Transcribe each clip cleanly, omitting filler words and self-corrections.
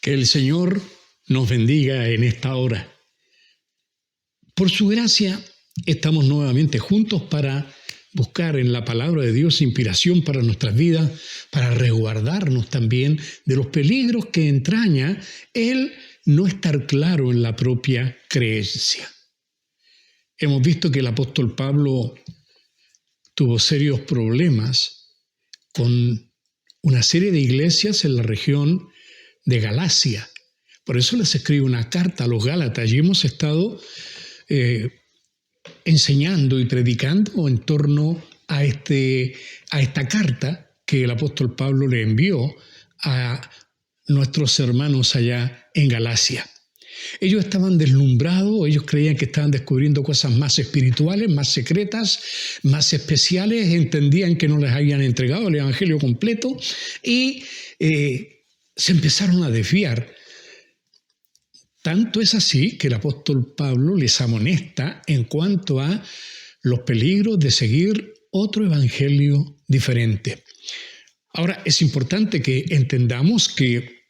Que el Señor nos bendiga en esta hora. Por su gracia estamos nuevamente juntos para buscar en la palabra de Dios inspiración para nuestras vidas, para resguardarnos también de los peligros que entraña el no estar claro en la propia creencia. Hemos visto que el apóstol Pablo tuvo serios problemas con una serie de iglesias en la región de Galacia. Por eso les escribe una carta a los Gálatas y hemos estado enseñando y predicando en torno a esta carta que el apóstol Pablo le envió a nuestros hermanos allá en Galacia. Ellos estaban deslumbrados, ellos creían que estaban descubriendo cosas más espirituales, más secretas, más especiales, entendían que no les habían entregado el evangelio completo y se empezaron a desviar. Tanto es así que el apóstol Pablo les amonesta en cuanto a los peligros de seguir otro evangelio diferente. Ahora, es importante que entendamos que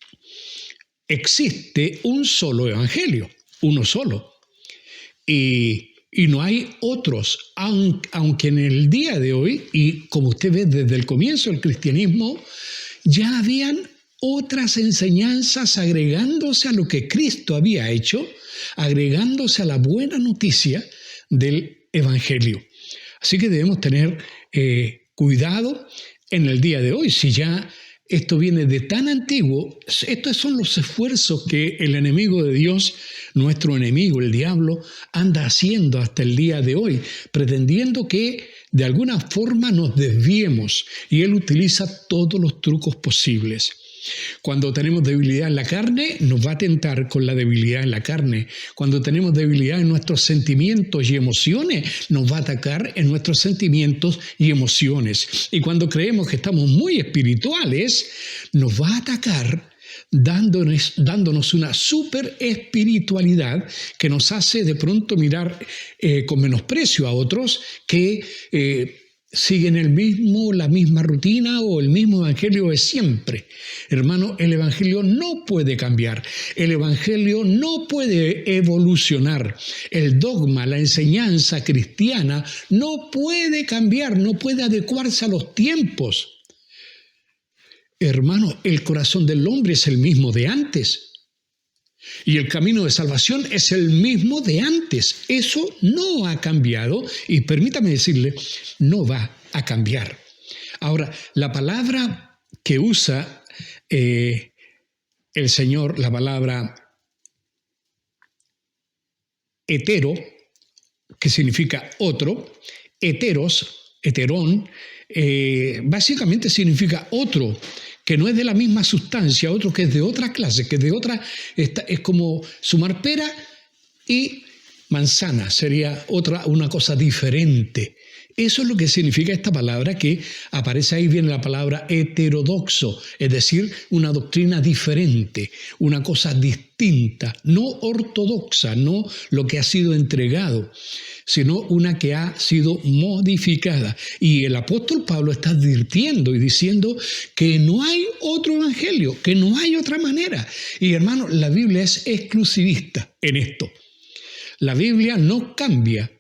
existe un solo evangelio, uno solo, y no hay otros, aunque en el día de hoy, y como usted ve desde el comienzo del cristianismo, ya habían otras enseñanzas agregándose a lo que Cristo había hecho, agregándose a la buena noticia del evangelio. Así que debemos tener cuidado en el día de hoy, si ya esto viene de tan antiguo. Estos son los esfuerzos que el enemigo de Dios, nuestro enemigo, el diablo, anda haciendo hasta el día de hoy, pretendiendo que de alguna forma nos desviemos, y él utiliza todos los trucos posibles. Cuando tenemos debilidad en la carne, nos va a tentar con la debilidad en la carne. Cuando tenemos debilidad en nuestros sentimientos y emociones, nos va a atacar en nuestros sentimientos y emociones. Y cuando creemos que estamos muy espirituales, nos va a atacar dándonos una super espiritualidad que nos hace de pronto mirar con menosprecio a otros que siguen la misma rutina o el mismo evangelio de siempre. Hermano, el evangelio no puede cambiar, el evangelio no puede evolucionar. El dogma, la enseñanza cristiana no puede cambiar, no puede adecuarse a los tiempos. Hermano, el corazón del hombre es el mismo de antes. Y el camino de salvación es el mismo de antes. Eso no ha cambiado y permítame decirle, no va a cambiar. Ahora, la palabra que usa el Señor, la palabra hetero, que significa otro, heterón, básicamente significa otro, que no es de la misma sustancia, otro que es de otra clase, que de otra, es como sumar pera y manzana, sería una cosa diferente. Eso es lo que significa esta palabra, que aparece ahí, viene la palabra heterodoxo, es decir, una doctrina diferente, una cosa distinta, no ortodoxa, no lo que ha sido entregado, sino una que ha sido modificada. Y el apóstol Pablo está advirtiendo y diciendo que no hay otro evangelio, que no hay otra manera. Y hermano, la Biblia es exclusivista en esto. La Biblia no cambia,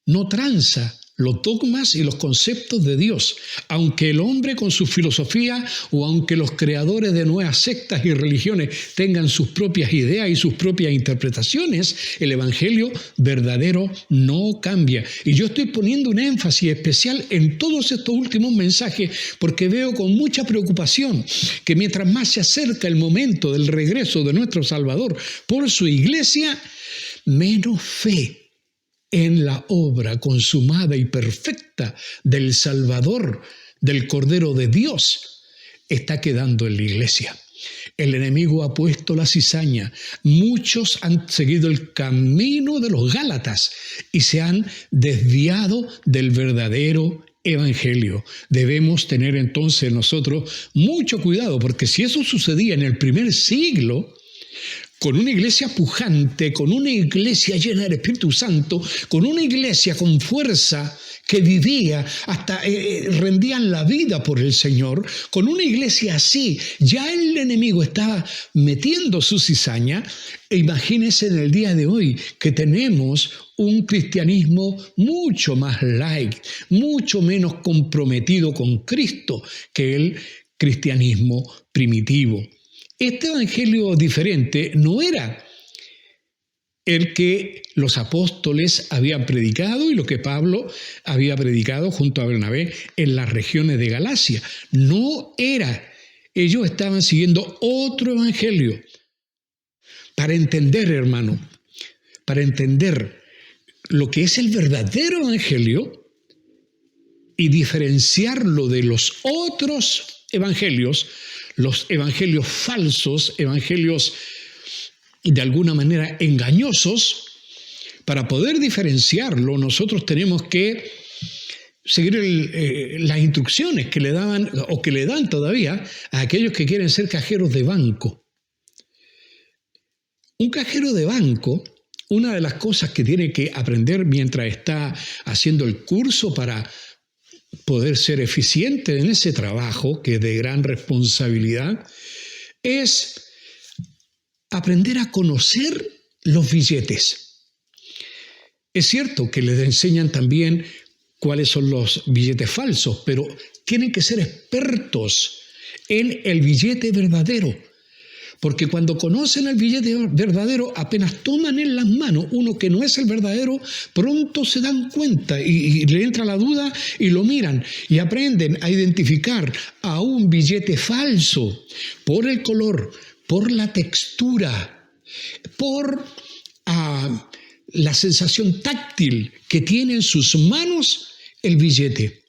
no tranza los dogmas y los conceptos de Dios, aunque el hombre con su filosofía o aunque los creadores de nuevas sectas y religiones tengan sus propias ideas y sus propias interpretaciones, el evangelio verdadero no cambia. Y yo estoy poniendo un énfasis especial en todos estos últimos mensajes porque veo con mucha preocupación que mientras más se acerca el momento del regreso de nuestro Salvador por su iglesia, menos fe en la obra consumada y perfecta del Salvador, del Cordero de Dios, está quedando en la iglesia. El enemigo ha puesto la cizaña. Muchos han seguido el camino de los Gálatas y se han desviado del verdadero evangelio. Debemos tener entonces nosotros mucho cuidado, porque si eso sucedía en el primer siglo, con una iglesia pujante, con una iglesia llena del Espíritu Santo, con una iglesia con fuerza que vivía, hasta rendían la vida por el Señor, con una iglesia así, ya el enemigo estaba metiendo su cizaña. Imagínense en el día de hoy que tenemos un cristianismo mucho más light, mucho menos comprometido con Cristo que el cristianismo primitivo. Este evangelio diferente no era el que los apóstoles habían predicado y lo que Pablo había predicado junto a Bernabé en las regiones de Galacia. No era. Ellos estaban siguiendo otro evangelio. Para entender, hermano, para entender lo que es el verdadero evangelio y diferenciarlo de los otros evangelios, los evangelios falsos, evangelios de alguna manera engañosos, para poder diferenciarlo nosotros tenemos que seguir las instrucciones que le daban o que le dan todavía a aquellos que quieren ser cajeros de banco. Un cajero de banco, una de las cosas que tiene que aprender mientras está haciendo el curso para poder ser eficiente en ese trabajo, que es de gran responsabilidad, es aprender a conocer los billetes. Es cierto que les enseñan también cuáles son los billetes falsos, pero tienen que ser expertos en el billete verdadero. Porque cuando conocen el billete verdadero, apenas toman en las manos uno que no es el verdadero, pronto se dan cuenta y le entra la duda y lo miran y aprenden a identificar a un billete falso por el color, por la textura, por la sensación táctil que tiene en sus manos el billete.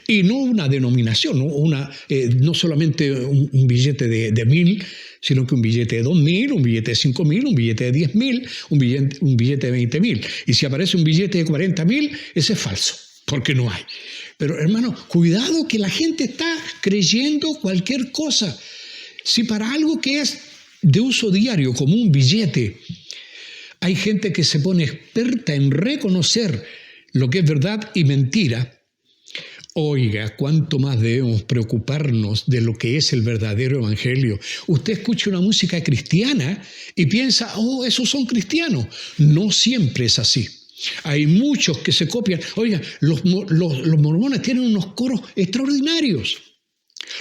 Y no una denominación, no solamente un billete de 1.000, sino que un billete de 2.000, un billete de 5.000, un billete de 10.000, un billete de 20.000. Y si aparece un billete de 40.000, ese es falso, porque no hay. Pero hermano, cuidado que la gente está creyendo cualquier cosa. Si para algo que es de uso diario, como un billete, hay gente que se pone experta en reconocer lo que es verdad y mentira, oiga, ¿cuánto más debemos preocuparnos de lo que es el verdadero evangelio? Usted escucha una música cristiana y piensa, oh, esos son cristianos. No siempre es así. Hay muchos que se copian. Oiga, los mormones tienen unos coros extraordinarios.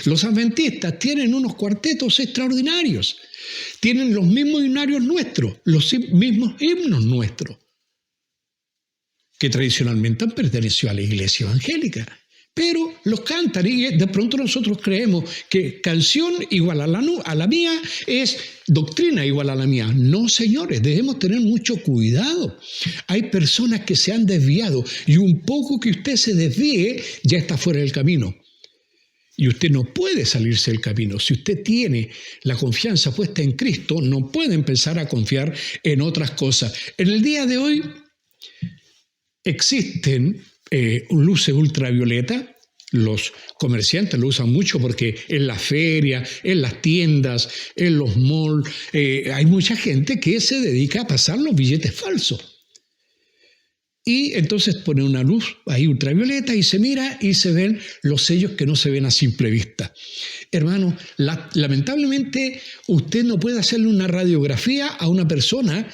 Los adventistas tienen unos cuartetos extraordinarios. Tienen los mismos himnarios nuestros, los mismos himnos nuestros, que tradicionalmente han pertenecido a la iglesia evangélica. Pero los cantan y de pronto nosotros creemos que canción igual a la mía es doctrina igual a la mía. No, señores, debemos tener mucho cuidado. Hay personas que se han desviado y un poco que usted se desvíe ya está fuera del camino. Y usted no puede salirse del camino. Si usted tiene la confianza puesta en Cristo, no puede empezar a confiar en otras cosas. En el día de hoy existen luces ultravioleta. Los comerciantes lo usan mucho porque en la feria, en las tiendas, en los malls, hay mucha gente que se dedica a pasar los billetes falsos. Y entonces pone una luz ahí ultravioleta y se mira y se ven los sellos que no se ven a simple vista. Hermano, lamentablemente usted no puede hacerle una radiografía a una persona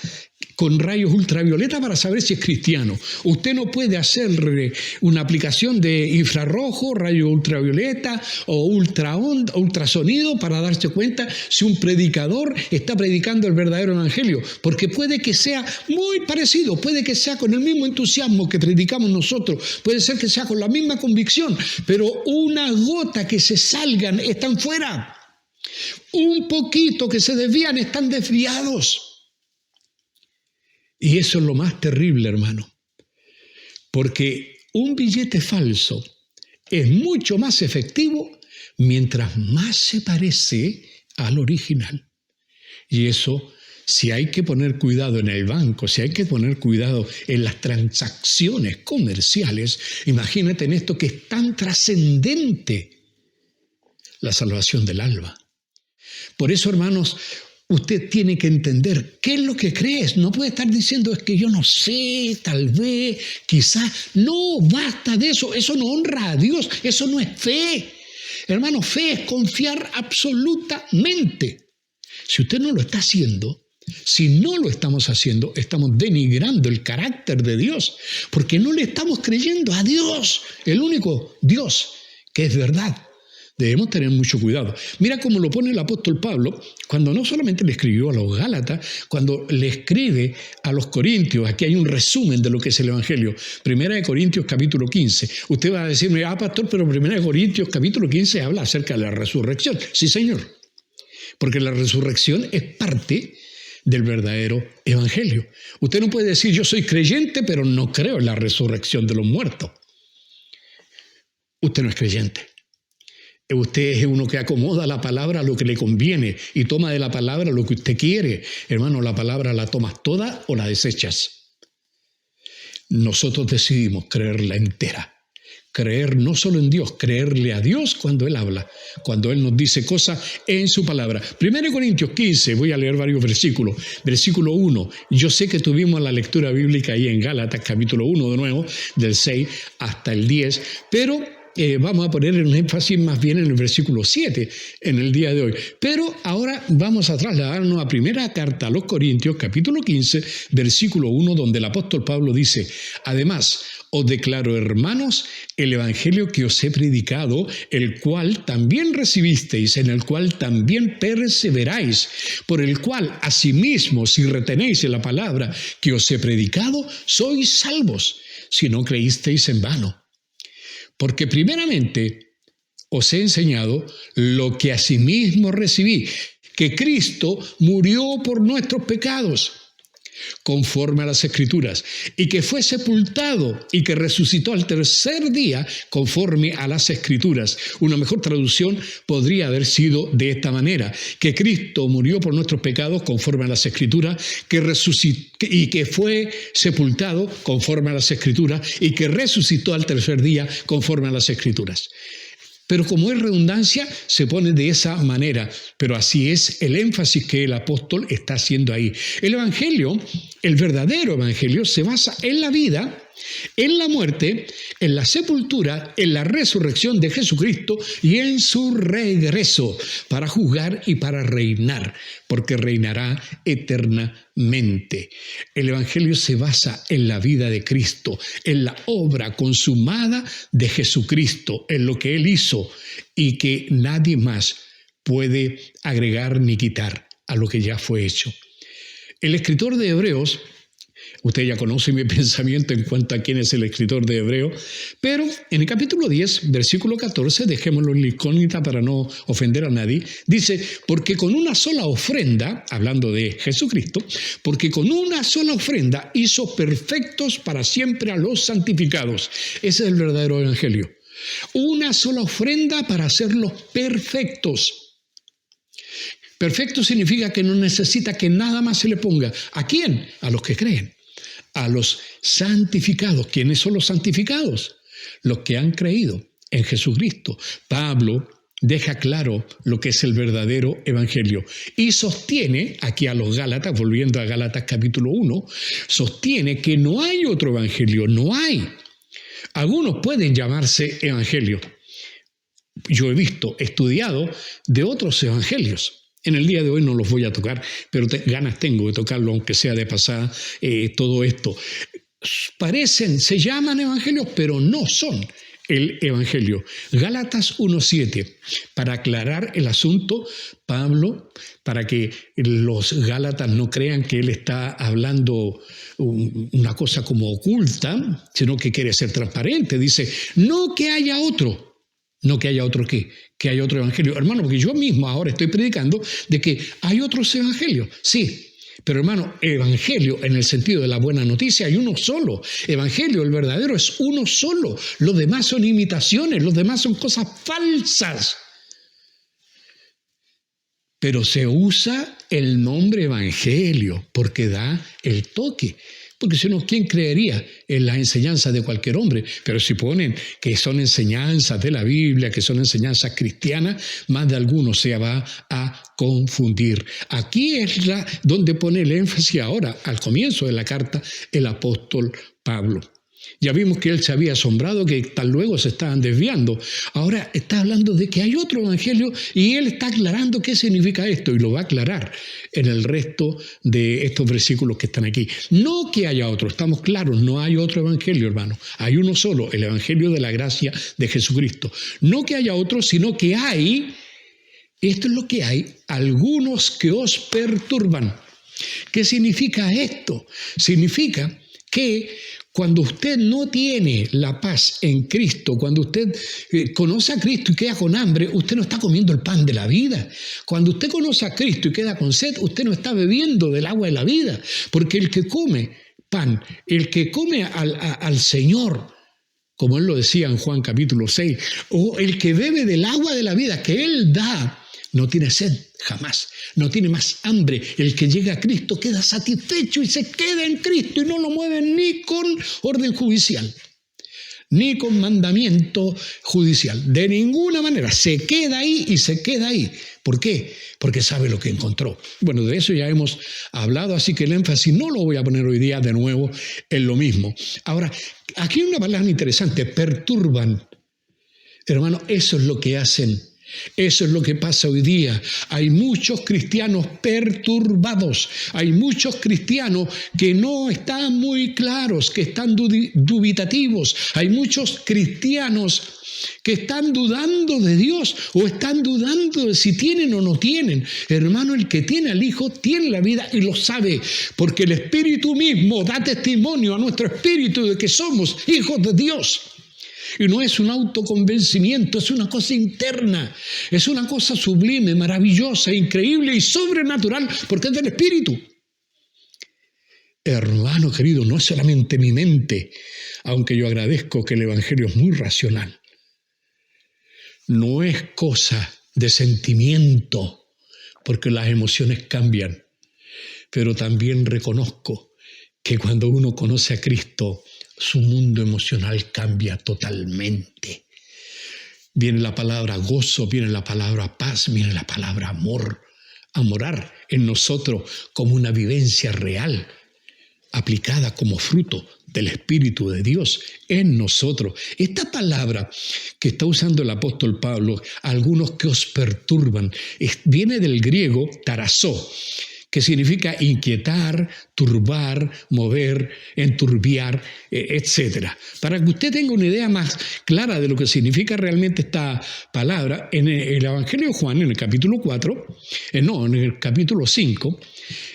con rayos ultravioleta para saber si es cristiano. Usted no puede hacerle una aplicación de infrarrojo, rayo ultravioleta o ultrasonido para darse cuenta si un predicador está predicando el verdadero evangelio, porque puede que sea muy parecido, puede que sea con el mismo entusiasmo que predicamos nosotros, puede ser que sea con la misma convicción, pero una gota que se salgan están fuera, un poquito que se desvían están desviados. Y eso es lo más terrible, hermano, porque un billete falso es mucho más efectivo mientras más se parece al original. Y eso, si hay que poner cuidado en el banco, si hay que poner cuidado en las transacciones comerciales, imagínate en esto que es tan trascendente, la salvación del alma. Por eso, hermanos, usted tiene que entender qué es lo que crees. No puede estar diciendo, es que yo no sé, tal vez, quizás. No, basta de eso. Eso no honra a Dios. Eso no es fe. Hermano, fe es confiar absolutamente. Si usted no lo está haciendo, si no lo estamos haciendo, estamos denigrando el carácter de Dios, porque no le estamos creyendo a Dios, el único Dios que es verdad. Debemos tener mucho cuidado. Mira cómo lo pone el apóstol Pablo, cuando no solamente le escribió a los Gálatas, cuando le escribe a los Corintios. Aquí hay un resumen de lo que es el Evangelio. Primera de Corintios capítulo 15. Usted va a decirme, pastor, pero Primera de Corintios capítulo 15 habla acerca de la resurrección. Sí, señor. Porque la resurrección es parte del verdadero Evangelio. Usted no puede decir, yo soy creyente, pero no creo en la resurrección de los muertos. Usted no es creyente. Usted es uno que acomoda la palabra a lo que le conviene y toma de la palabra lo que usted quiere. Hermano, la palabra la tomas toda o la desechas. Nosotros decidimos creerla entera. Creer no solo en Dios, creerle a Dios cuando Él habla, cuando Él nos dice cosas en su palabra. 1 Corintios 15, voy a leer varios versículos. Versículo 1, yo sé que tuvimos la lectura bíblica ahí en Gálatas, capítulo 1 de nuevo, del 6 hasta el 10, pero vamos a poner un énfasis más bien en el versículo 7 en el día de hoy. Pero ahora vamos a trasladarnos a primera carta a los Corintios, capítulo 15, versículo 1, donde el apóstol Pablo dice, además, os declaro, hermanos, el evangelio que os he predicado, el cual también recibisteis, en el cual también perseveráis, por el cual, asimismo, si retenéis en la palabra que os he predicado, sois salvos, si no creísteis en vano. Porque primeramente os he enseñado lo que asimismo recibí, que Cristo murió por nuestros pecados, conforme a las Escrituras, y que fue sepultado y que resucitó al tercer día, conforme a las Escrituras. Una mejor traducción podría haber sido de esta manera, que Cristo murió por nuestros pecados, conforme a las Escrituras, que resucitó y que fue sepultado, conforme a las Escrituras, y que resucitó al tercer día, conforme a las Escrituras. Pero como es redundancia, se pone de esa manera. Pero así es el énfasis que el apóstol está haciendo ahí. El evangelio, el verdadero evangelio, se basa en la vida, en la muerte, en la sepultura, en la resurrección de Jesucristo y en su regreso para juzgar y para reinar, porque reinará eternamente. El evangelio se basa en la vida de Cristo, en la obra consumada de Jesucristo, en lo que Él hizo y que nadie más puede agregar ni quitar a lo que ya fue hecho. El escritor de Hebreos, usted ya conoce mi pensamiento en cuanto a quién es el escritor de Hebreos, pero en el capítulo 10, versículo 14, dejémoslo en la incógnita para no ofender a nadie, dice, porque con una sola ofrenda, hablando de Jesucristo, porque con una sola ofrenda hizo perfectos para siempre a los santificados. Ese es el verdadero evangelio. Una sola ofrenda para hacerlos perfectos. Perfecto significa que no necesita que nada más se le ponga. ¿A quién? A los que creen. A los santificados. ¿Quiénes son los santificados? Los que han creído en Jesucristo. Pablo deja claro lo que es el verdadero evangelio y sostiene, aquí a los Gálatas, volviendo a Gálatas capítulo 1, sostiene que no hay otro evangelio, no hay. Algunos pueden llamarse evangelio. Yo he visto, estudiado de otros evangelios. En el día de hoy no los voy a tocar, pero ganas tengo de tocarlo, aunque sea de pasada, todo esto. Se llaman evangelios, pero no son el evangelio. Gálatas 1:7. Para aclarar el asunto, Pablo, para que los gálatas no crean que él está hablando una cosa como oculta, sino que quiere ser transparente, dice, no que haya otro. No que haya otro qué, que haya otro evangelio. Hermano, porque yo mismo ahora estoy predicando de que hay otros evangelios. Sí, pero hermano, evangelio en el sentido de la buena noticia hay uno solo. Evangelio, el verdadero, es uno solo. Los demás son imitaciones, los demás son cosas falsas. Pero se usa el nombre evangelio porque da el toque. Porque si no, ¿quién creería en las enseñanzas de cualquier hombre? Pero si ponen que son enseñanzas de la Biblia, que son enseñanzas cristianas, más de alguno se va a confundir. Aquí es donde pone el énfasis ahora, al comienzo de la carta, el apóstol Pablo. Ya vimos que él se había asombrado que tal luego se estaban desviando. Ahora está hablando de que hay otro evangelio y él está aclarando qué significa esto y lo va a aclarar en el resto de estos versículos que están aquí. No que haya otro, estamos claros, no hay otro evangelio, hermano. Hay uno solo, el evangelio de la gracia de Jesucristo. No que haya otro, sino que hay, esto es lo que hay, algunos que os perturban. ¿Qué significa esto? Significa que cuando usted no tiene la paz en Cristo, cuando usted conoce a Cristo y queda con hambre, usted no está comiendo el pan de la vida. Cuando usted conoce a Cristo y queda con sed, usted no está bebiendo del agua de la vida. Porque el que come pan, el que come al Señor, como él lo decía en Juan capítulo 6, o el que bebe del agua de la vida que Él da, no tiene sed jamás, no tiene más hambre. El que llega a Cristo queda satisfecho y se queda en Cristo y no lo mueven ni con orden judicial, ni con mandamiento judicial. De ninguna manera, se queda ahí y se queda ahí. ¿Por qué? Porque sabe lo que encontró. Bueno, de eso ya hemos hablado, así que el énfasis no lo voy a poner hoy día de nuevo en lo mismo. Ahora, aquí hay una palabra interesante, perturban. Hermano, eso es lo que hacen. Eso es lo que pasa hoy día. Hay muchos cristianos perturbados, hay muchos cristianos que no están muy claros, que están dubitativos, hay muchos cristianos que están dudando de Dios o están dudando de si tienen o no tienen. Hermano, el que tiene al Hijo tiene la vida y lo sabe, porque el Espíritu mismo da testimonio a nuestro espíritu de que somos hijos de Dios. Y no es un autoconvencimiento, es una cosa interna, es una cosa sublime, maravillosa, increíble y sobrenatural, porque es del Espíritu. Hermano querido, no es solamente mi mente, aunque yo agradezco que el Evangelio es muy racional. No es cosa de sentimiento, porque las emociones cambian, pero también reconozco que cuando uno conoce a Cristo, su mundo emocional cambia totalmente. Viene la palabra gozo, viene la palabra paz, viene la palabra amor. Amorar en nosotros como una vivencia real, aplicada como fruto del Espíritu de Dios en nosotros. Esta palabra que está usando el apóstol Pablo, algunos que os perturban, viene del griego tarazó, que significa inquietar, turbar, mover, enturbiar, etc. Para que usted tenga una idea más clara de lo que significa realmente esta palabra, en el Evangelio de Juan, en el capítulo 4, en el capítulo 5,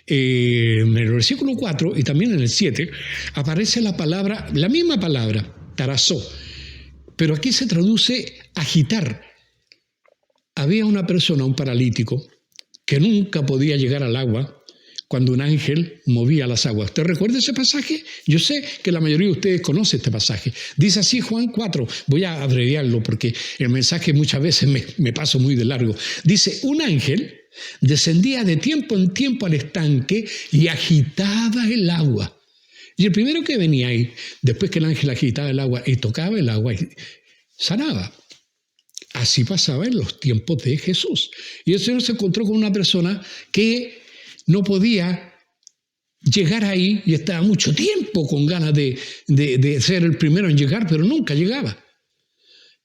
en el versículo 4 y también en el 7, aparece la misma palabra, tarazó, pero aquí se traduce agitar. Había una persona, un paralítico, que nunca podía llegar al agua cuando un ángel movía las aguas. ¿Usted recuerda ese pasaje? Yo sé que la mayoría de ustedes conoce este pasaje. Dice así Juan 4, voy a abreviarlo porque el mensaje muchas veces me paso muy de largo. Dice, un ángel descendía de tiempo en tiempo al estanque y agitaba el agua. Y el primero que venía ahí, después que el ángel agitaba el agua y tocaba el agua, sanaba. Así pasaba en los tiempos de Jesús. Y el Señor se encontró con una persona que no podía llegar ahí y estaba mucho tiempo con ganas de ser el primero en llegar, pero nunca llegaba.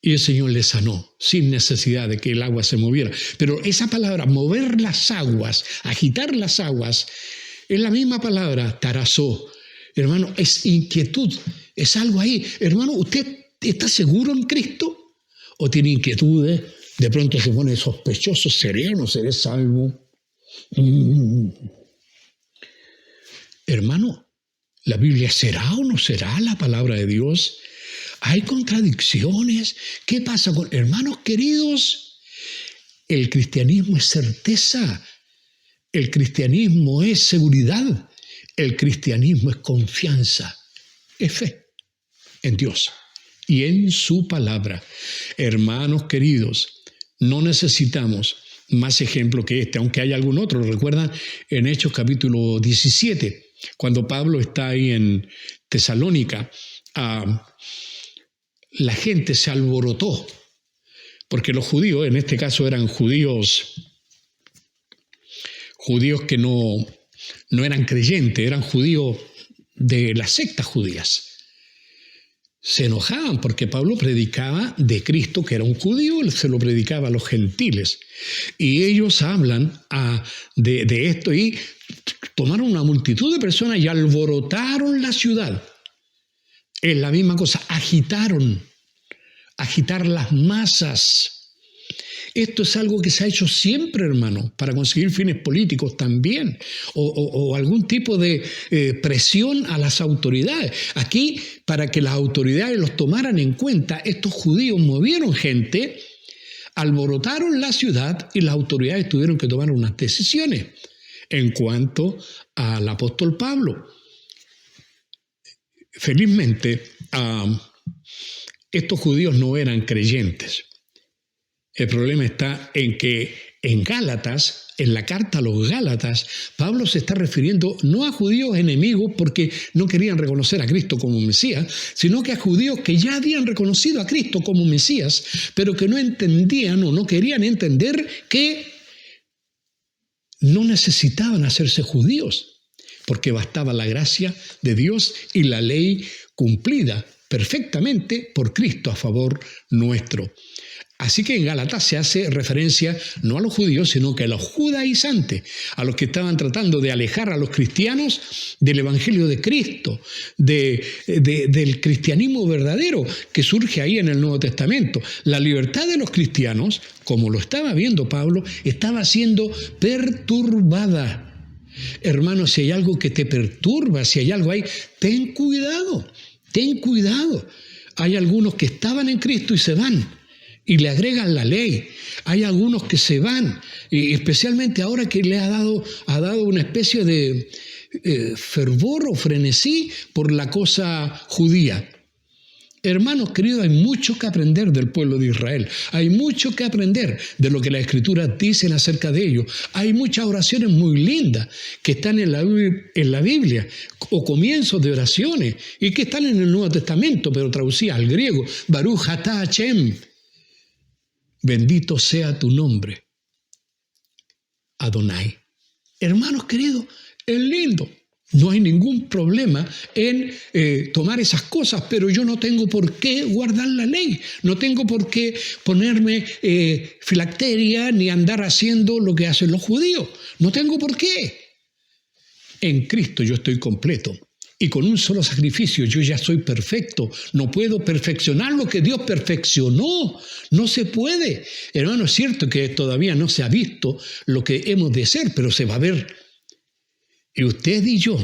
Y el Señor le sanó sin necesidad de que el agua se moviera. Pero esa palabra, mover las aguas, agitar las aguas, es la misma palabra, tarazó. Hermano, es inquietud, es algo ahí. Hermano, ¿usted está seguro en Cristo? ¿O tiene inquietudes? De pronto se pone sospechoso, ¿seré o no seré salvo? Hermano, ¿la Biblia será o no será la palabra de Dios? ¿Hay contradicciones? ¿Qué pasa con hermanos queridos? El cristianismo es certeza, el cristianismo es seguridad, el cristianismo es confianza, es fe en Dios y en su palabra. Hermanos queridos, no necesitamos más ejemplo que este, aunque hay algún otro. Recuerdan en Hechos capítulo 17, Cuando Pablo está ahí en Tesalónica, la gente se alborotó, porque los judíos, en este caso eran judíos que no eran creyentes, eran judíos de las sectas judías. Se enojaban porque Pablo predicaba de Cristo, que era un judío, se lo predicaba a los gentiles. Y ellos hablan de esto y tomaron una multitud de personas y alborotaron la ciudad. Es la misma cosa, agitar las masas. Esto es algo que se ha hecho siempre, hermano, para conseguir fines políticos también, o algún tipo de presión a las autoridades. Aquí, para que las autoridades los tomaran en cuenta, estos judíos movieron gente, alborotaron la ciudad y las autoridades tuvieron que tomar unas decisiones en cuanto al apóstol Pablo. Felizmente, estos judíos no eran creyentes. El problema está en que en Gálatas, en la carta a los Gálatas, Pablo se está refiriendo no a judíos enemigos porque no querían reconocer a Cristo como Mesías, sino que a judíos que ya habían reconocido a Cristo como Mesías, pero que no entendían o no querían entender que no necesitaban hacerse judíos, porque bastaba la gracia de Dios y la ley cumplida perfectamente por Cristo a favor nuestro. Así que en Gálatas se hace referencia no a los judíos, sino que a los judaizantes, a los que estaban tratando de alejar a los cristianos del evangelio de Cristo, del cristianismo verdadero que surge ahí en el Nuevo Testamento. La libertad de los cristianos, como lo estaba viendo Pablo, estaba siendo perturbada. Hermano, si hay algo que te perturba, si hay algo ahí, ten cuidado, ten cuidado. Hay algunos que estaban en Cristo y se van. Y le agregan la ley. Hay algunos que se van, y especialmente ahora que le ha dado una especie de fervor o frenesí por la cosa judía. Hermanos queridos, hay mucho que aprender del pueblo de Israel. Hay mucho que aprender de lo que las Escrituras dicen acerca de ellos. Hay muchas oraciones muy lindas que están en la Biblia, o comienzos de oraciones, y que están en el Nuevo Testamento, pero traducidas al griego. Baruch atah Hashem. Bendito sea tu nombre, Adonai. Hermanos queridos, es lindo. No hay ningún problema en tomar esas cosas, pero yo no tengo por qué guardar la ley. No tengo por qué ponerme filacteria ni andar haciendo lo que hacen los judíos. No tengo por qué. En Cristo yo estoy completo. Y con un solo sacrificio yo ya soy perfecto. No puedo perfeccionar lo que Dios perfeccionó. No se puede. Hermano, es cierto que todavía no se ha visto lo que hemos de ser, pero se va a ver. Y usted y yo,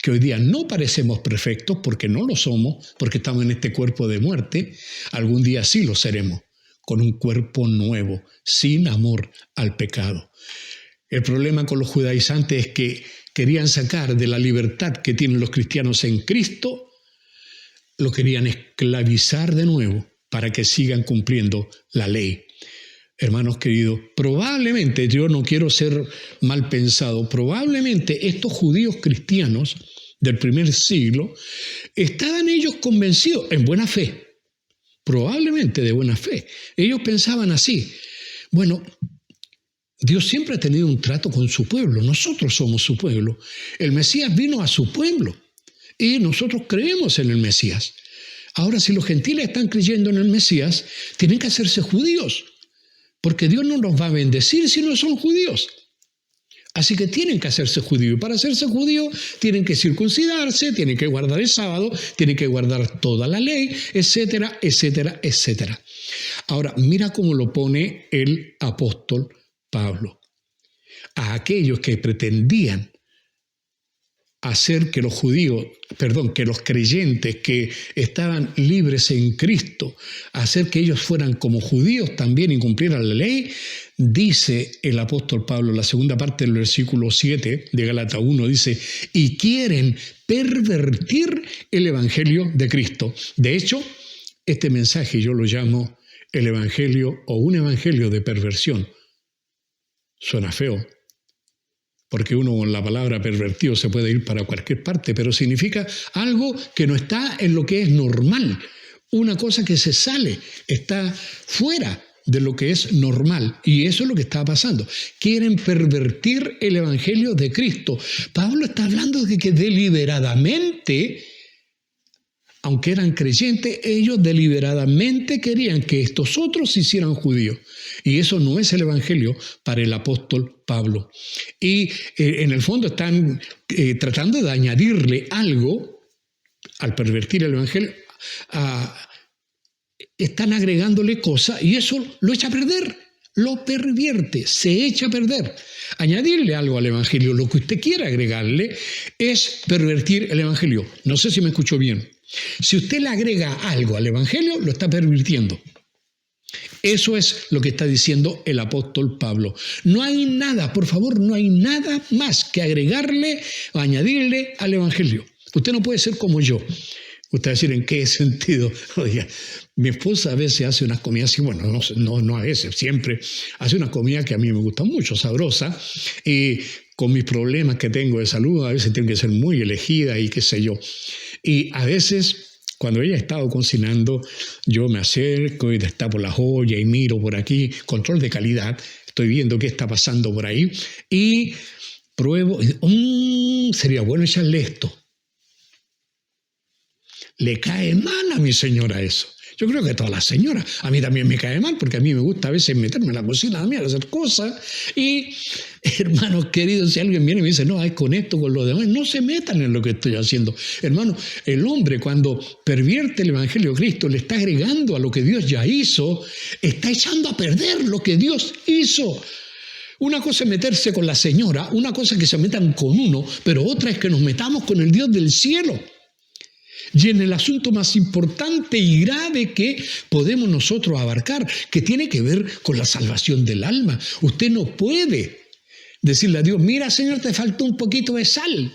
que hoy día no parecemos perfectos porque no lo somos, porque estamos en este cuerpo de muerte, algún día sí lo seremos, con un cuerpo nuevo, sin amor al pecado. El problema con los judaizantes es que querían sacar de la libertad que tienen los cristianos en Cristo, lo querían esclavizar de nuevo para que sigan cumpliendo la ley. Hermanos queridos, probablemente, yo no quiero ser mal pensado, probablemente estos judíos cristianos del primer siglo estaban ellos convencidos en buena fe, probablemente de buena fe. Ellos pensaban así, bueno, Dios siempre ha tenido un trato con su pueblo, nosotros somos su pueblo. El Mesías vino a su pueblo y nosotros creemos en el Mesías. Ahora, si los gentiles están creyendo en el Mesías, tienen que hacerse judíos, porque Dios no los va a bendecir si no son judíos. Así que tienen que hacerse judíos. Y para hacerse judíos tienen que circuncidarse, tienen que guardar el sábado, tienen que guardar toda la ley, etcétera, etcétera, etcétera. Ahora, mira cómo lo pone el apóstol Pablo. A aquellos que pretendían hacer que los creyentes que estaban libres en Cristo, hacer que ellos fueran como judíos también y cumplieran la ley, dice el apóstol Pablo, en la segunda parte del versículo 7 de Gálatas 1, dice, y quieren pervertir el evangelio de Cristo. De hecho, este mensaje yo lo llamo el evangelio o un evangelio de perversión. Suena feo, porque uno con la palabra pervertido se puede ir para cualquier parte, pero significa algo que no está en lo que es normal, una cosa que se sale, está fuera de lo que es normal. Y eso es lo que está pasando. Quieren pervertir el evangelio de Cristo. Pablo está hablando de que deliberadamente, aunque eran creyentes, ellos deliberadamente querían que estos otros se hicieran judíos. Y eso no es el evangelio para el apóstol Pablo. Y en el fondo están tratando de añadirle algo al pervertir el evangelio. Están agregándole cosas y eso lo echa a perder, lo pervierte, se echa a perder. Añadirle algo al evangelio, lo que usted quiera agregarle, es pervertir el evangelio. No sé si me escuchó bien. Si usted le agrega algo al evangelio, lo está pervirtiendo. Eso es lo que está diciendo el apóstol Pablo. No hay nada, por favor, no hay nada más que agregarle o añadirle al evangelio. Usted no puede ser como yo. Usted va a decir, ¿en qué sentido? Oiga, mi esposa a veces hace unas comidas así, bueno, no a veces, siempre hace una comida que a mí me gusta mucho, sabrosa, y con mis problemas que tengo de salud, a veces tiene que ser muy elegida y qué sé yo. Y a veces, cuando ella ha estado cocinando, yo me acerco y destapo la olla y miro por aquí, control de calidad, estoy viendo qué está pasando por ahí, y pruebo, sería bueno echarle esto. Le cae mal a mi señora eso. Yo creo que a todas las señoras. A mí también me cae mal porque a mí me gusta a veces meterme en la cocina a mí a hacer cosas. Y, hermanos queridos, si alguien viene y me dice, no, es con esto, con lo demás, no se metan en lo que estoy haciendo. Hermano, el hombre cuando pervierte el evangelio de Cristo, le está agregando a lo que Dios ya hizo, está echando a perder lo que Dios hizo. Una cosa es meterse con la señora, una cosa es que se metan con uno, pero otra es que nos metamos con el Dios del cielo. Y en el asunto más importante y grave que podemos nosotros abarcar, que tiene que ver con la salvación del alma. Usted no puede decirle a Dios, mira Señor, te faltó un poquito de sal.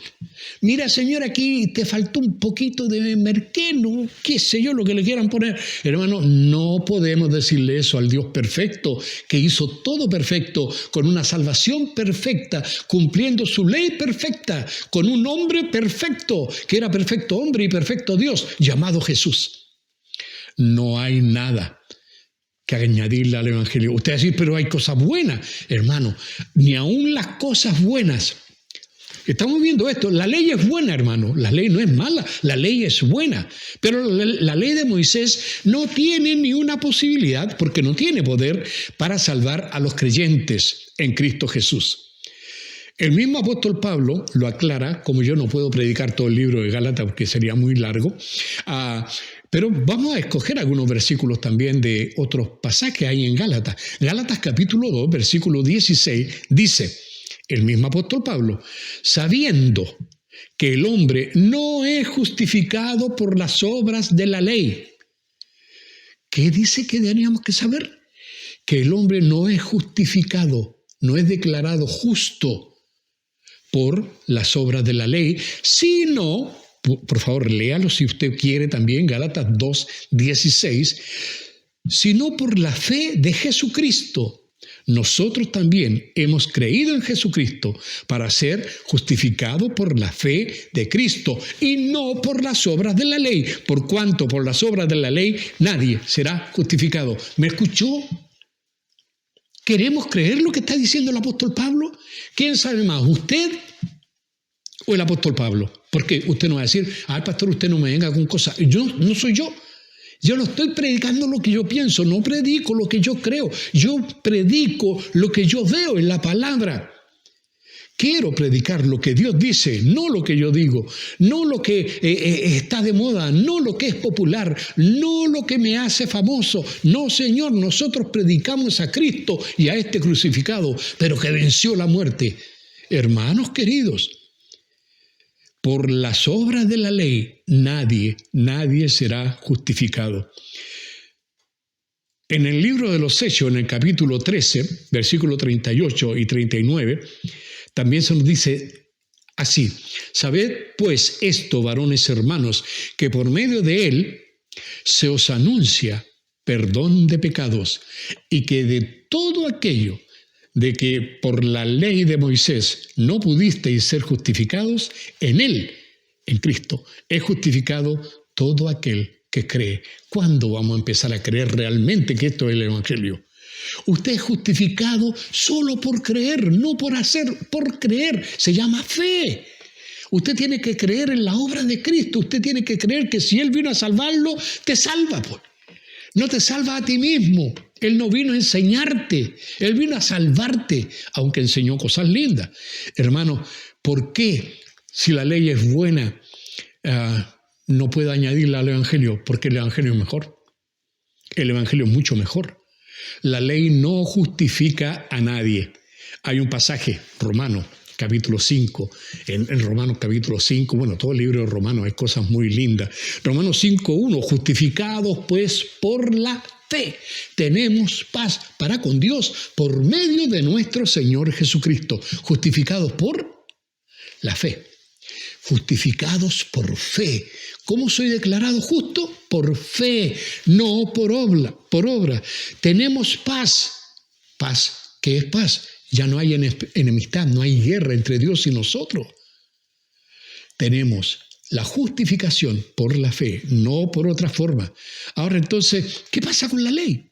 Mira Señor, aquí te faltó un poquito de merqueno, qué sé yo, lo que le quieran poner. Hermano, no podemos decirle eso al Dios perfecto, que hizo todo perfecto, con una salvación perfecta, cumpliendo su ley perfecta, con un hombre perfecto, que era perfecto hombre y perfecto Dios, llamado Jesús. No hay nada que añadirle al evangelio. Usted va a decir, pero hay cosas buenas. Hermano, ni aun las cosas buenas. Estamos viendo esto. La ley es buena, hermano. La ley no es mala. La ley es buena. Pero la ley de Moisés no tiene ni una posibilidad, porque no tiene poder para salvar a los creyentes en Cristo Jesús. El mismo apóstol Pablo lo aclara, como yo no puedo predicar todo el libro de Gálatas porque sería muy largo, pero vamos a escoger algunos versículos también de otros pasajes ahí en Gálatas. Gálatas capítulo 2, versículo 16, dice el mismo apóstol Pablo, sabiendo que el hombre no es justificado por las obras de la ley. ¿Qué dice que teníamos que saber? Que el hombre no es justificado, no es declarado justo por las obras de la ley, sino, por favor, léalo si usted quiere también, Gálatas 2:16, sino por la fe de Jesucristo. Nosotros también hemos creído en Jesucristo para ser justificados por la fe de Cristo y no por las obras de la ley, por cuanto por las obras de la ley nadie será justificado. ¿Me escuchó? ¿Queremos creer lo que está diciendo el apóstol Pablo? ¿Quién sabe más, usted o el apóstol Pablo? Porque usted no va a decir, pastor, usted no me venga con cosas. Yo no soy yo. Yo no estoy predicando lo que yo pienso, no predico lo que yo creo. Yo predico lo que yo veo en la palabra. Quiero predicar lo que Dios dice, no lo que yo digo, no lo que está de moda, no lo que es popular, no lo que me hace famoso. No, Señor, nosotros predicamos a Cristo y a este crucificado, pero que venció la muerte. Hermanos queridos, por las obras de la ley, nadie será justificado. En el libro de los Hechos, en el capítulo 13, versículos 38 y 39, también se nos dice así, sabed pues esto, varones hermanos, que por medio de él se os anuncia perdón de pecados y que de todo aquello de que por la ley de Moisés no pudisteis ser justificados, en Él, en Cristo, es justificado todo aquel que cree. ¿Cuándo vamos a empezar a creer realmente que esto es el Evangelio? Usted es justificado solo por creer, no por hacer, por creer. Se llama fe. Usted tiene que creer en la obra de Cristo. Usted tiene que creer que si Él vino a salvarlo, te salva, pues. No te salva a ti mismo. Él no vino a enseñarte. Él vino a salvarte, aunque enseñó cosas lindas. Hermano, ¿por qué si la ley es buena no puede añadirla al Evangelio? Porque el Evangelio es mejor. El Evangelio es mucho mejor. La ley no justifica a nadie. Hay un pasaje, Romanos, capítulo 5, en Romanos capítulo 5, bueno, todo el libro de Romanos hay cosas muy lindas. Romanos 5:1, justificados pues por la fe, tenemos paz para con Dios por medio de nuestro Señor Jesucristo. Justificados por la fe. Justificados por fe. ¿Cómo soy declarado justo? Por fe, no por obra. Tenemos paz. Paz, ¿qué es paz? Ya no hay enemistad, no hay guerra entre Dios y nosotros. Tenemos la justificación por la fe, no por otra forma. Ahora entonces, ¿qué pasa con la ley?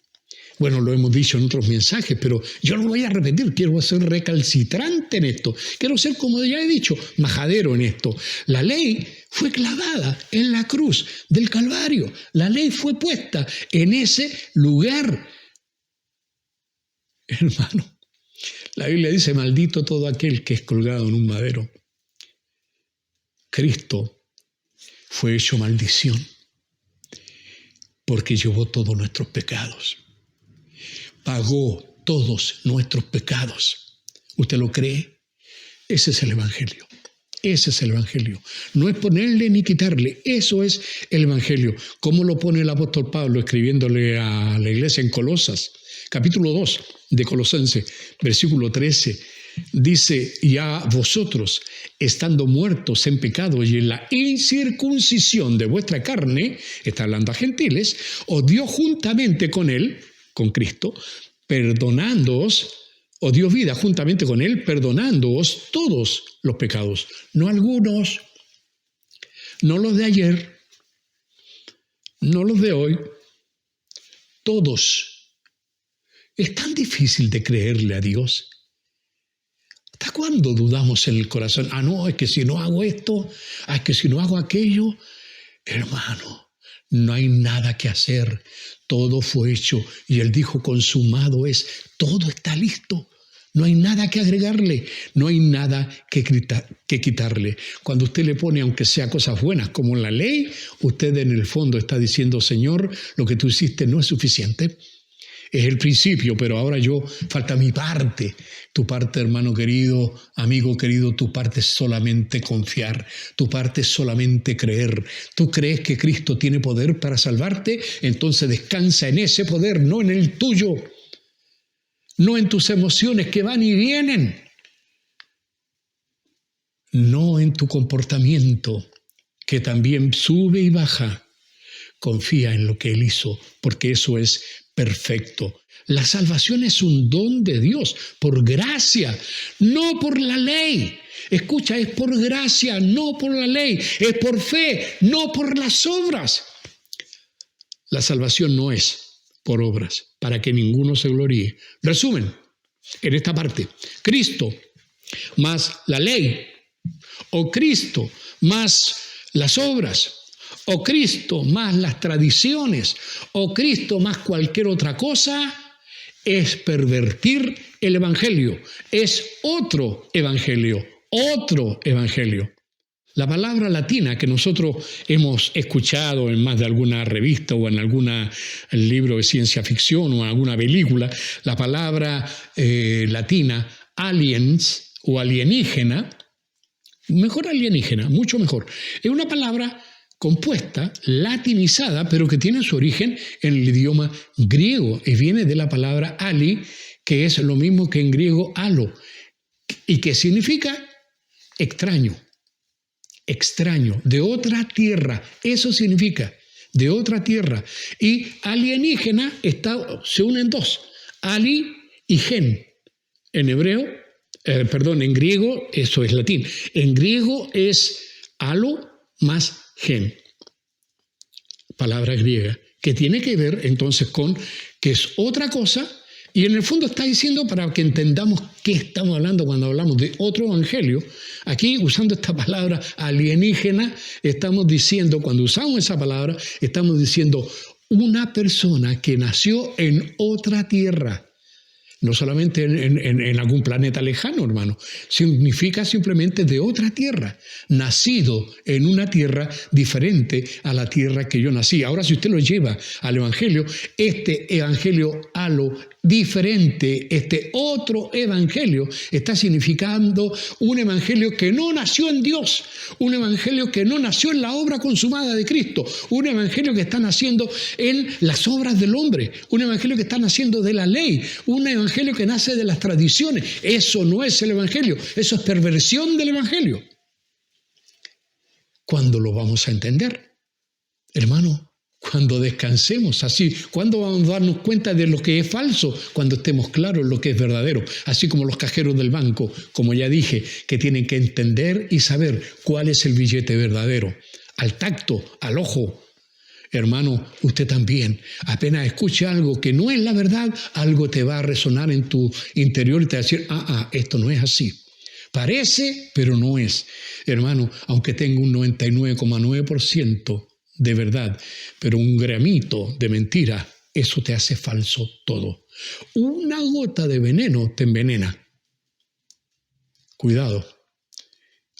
Bueno, lo hemos dicho en otros mensajes, pero yo lo voy a repetir. Quiero ser recalcitrante en esto. Quiero ser, como ya he dicho, majadero en esto. La ley fue clavada en la cruz del Calvario. La ley fue puesta en ese lugar. Hermano, la Biblia dice, maldito todo aquel que es colgado en un madero. Cristo fue hecho maldición porque llevó todos nuestros pecados. Pagó todos nuestros pecados. ¿Usted lo cree? Ese es el Evangelio. Ese es el Evangelio. No es ponerle ni quitarle. Eso es el Evangelio. ¿Cómo lo pone el apóstol Pablo escribiéndole a la iglesia en Colosas? Capítulo 2 de Colosenses, versículo 13. Dice, y a vosotros, estando muertos en pecado y en la incircuncisión de vuestra carne, está hablando a gentiles, os dio juntamente con él, con Cristo, perdonándoos, os dio vida juntamente con Él, perdonándoos todos los pecados, no algunos, no los de ayer, no los de hoy, todos. Es tan difícil de creerle a Dios. ¿Hasta cuándo dudamos en el corazón? No, es que si no hago esto, es que si no hago aquello, hermano, no hay nada que hacer. Todo fue hecho y Él dijo, consumado es, todo está listo. No hay nada que agregarle, no hay nada que quitarle. Cuando usted le pone, aunque sea cosas buenas como la ley, usted en el fondo está diciendo, Señor, lo que tú hiciste no es suficiente. Es el principio, pero ahora falta mi parte. Tu parte, hermano querido, amigo querido, tu parte es solamente confiar, tu parte es solamente creer. Tú crees que Cristo tiene poder para salvarte, entonces descansa en ese poder, no en el tuyo, no en tus emociones que van y vienen, no en tu comportamiento que también sube y baja. Confía en lo que Él hizo, porque eso es perfecto. La salvación es un don de Dios, por gracia, no por la ley. Escucha, es por gracia, no por la ley. Es por fe, no por las obras. La salvación no es por obras, para que ninguno se gloríe. Resumen, en esta parte, Cristo más la ley, o Cristo más las obras, o Cristo más las tradiciones, o Cristo más cualquier otra cosa, es pervertir el Evangelio. Es otro Evangelio, otro Evangelio. La palabra latina que nosotros hemos escuchado en más de alguna revista o en algún libro de ciencia ficción o en alguna película, la palabra latina, aliens o alienígena, mejor alienígena, mucho mejor, es una palabra compuesta, latinizada, pero que tiene su origen en el idioma griego y viene de la palabra ali, que es lo mismo que en griego alo, y que significa extraño, de otra tierra, eso significa, de otra tierra. Y alienígena se unen dos, ali y gen, En hebreo, en griego, eso es latín. En griego es alo más gen, palabra griega, que tiene que ver entonces con que es otra cosa, y en el fondo está diciendo, para que entendamos qué estamos hablando cuando hablamos de otro evangelio, aquí usando esta palabra alienígena, estamos diciendo, cuando usamos esa palabra, estamos diciendo una persona que nació en otra tierra. No solamente en algún planeta lejano, hermano. Significa simplemente de otra tierra. Nacido en una tierra diferente a la tierra que yo nací. Ahora, si usted lo lleva al Evangelio, este Evangelio halo diferente, este otro Evangelio, está significando un Evangelio que no nació en Dios. Un Evangelio que no nació en la obra consumada de Cristo. Un Evangelio que está naciendo en las obras del hombre. Un Evangelio que está naciendo de la ley. Un Evangelio que nace de las tradiciones. Eso no es el Evangelio. Eso es perversión del Evangelio. ¿Cuándo lo vamos a entender? Hermano, cuando descansemos así. ¿Cuándo vamos a darnos cuenta de lo que es falso? Cuando estemos claros en lo que es verdadero. Así como los cajeros del banco, como ya dije, que tienen que entender y saber cuál es el billete verdadero. Al tacto, al ojo. Hermano, usted también, apenas escuche algo que no es la verdad, algo te va a resonar en tu interior y te va a decir, esto no es así. Parece, pero no es. Hermano, aunque tenga un 99,9% de verdad, pero un gramito de mentira, eso te hace falso todo. Una gota de veneno te envenena. Cuidado.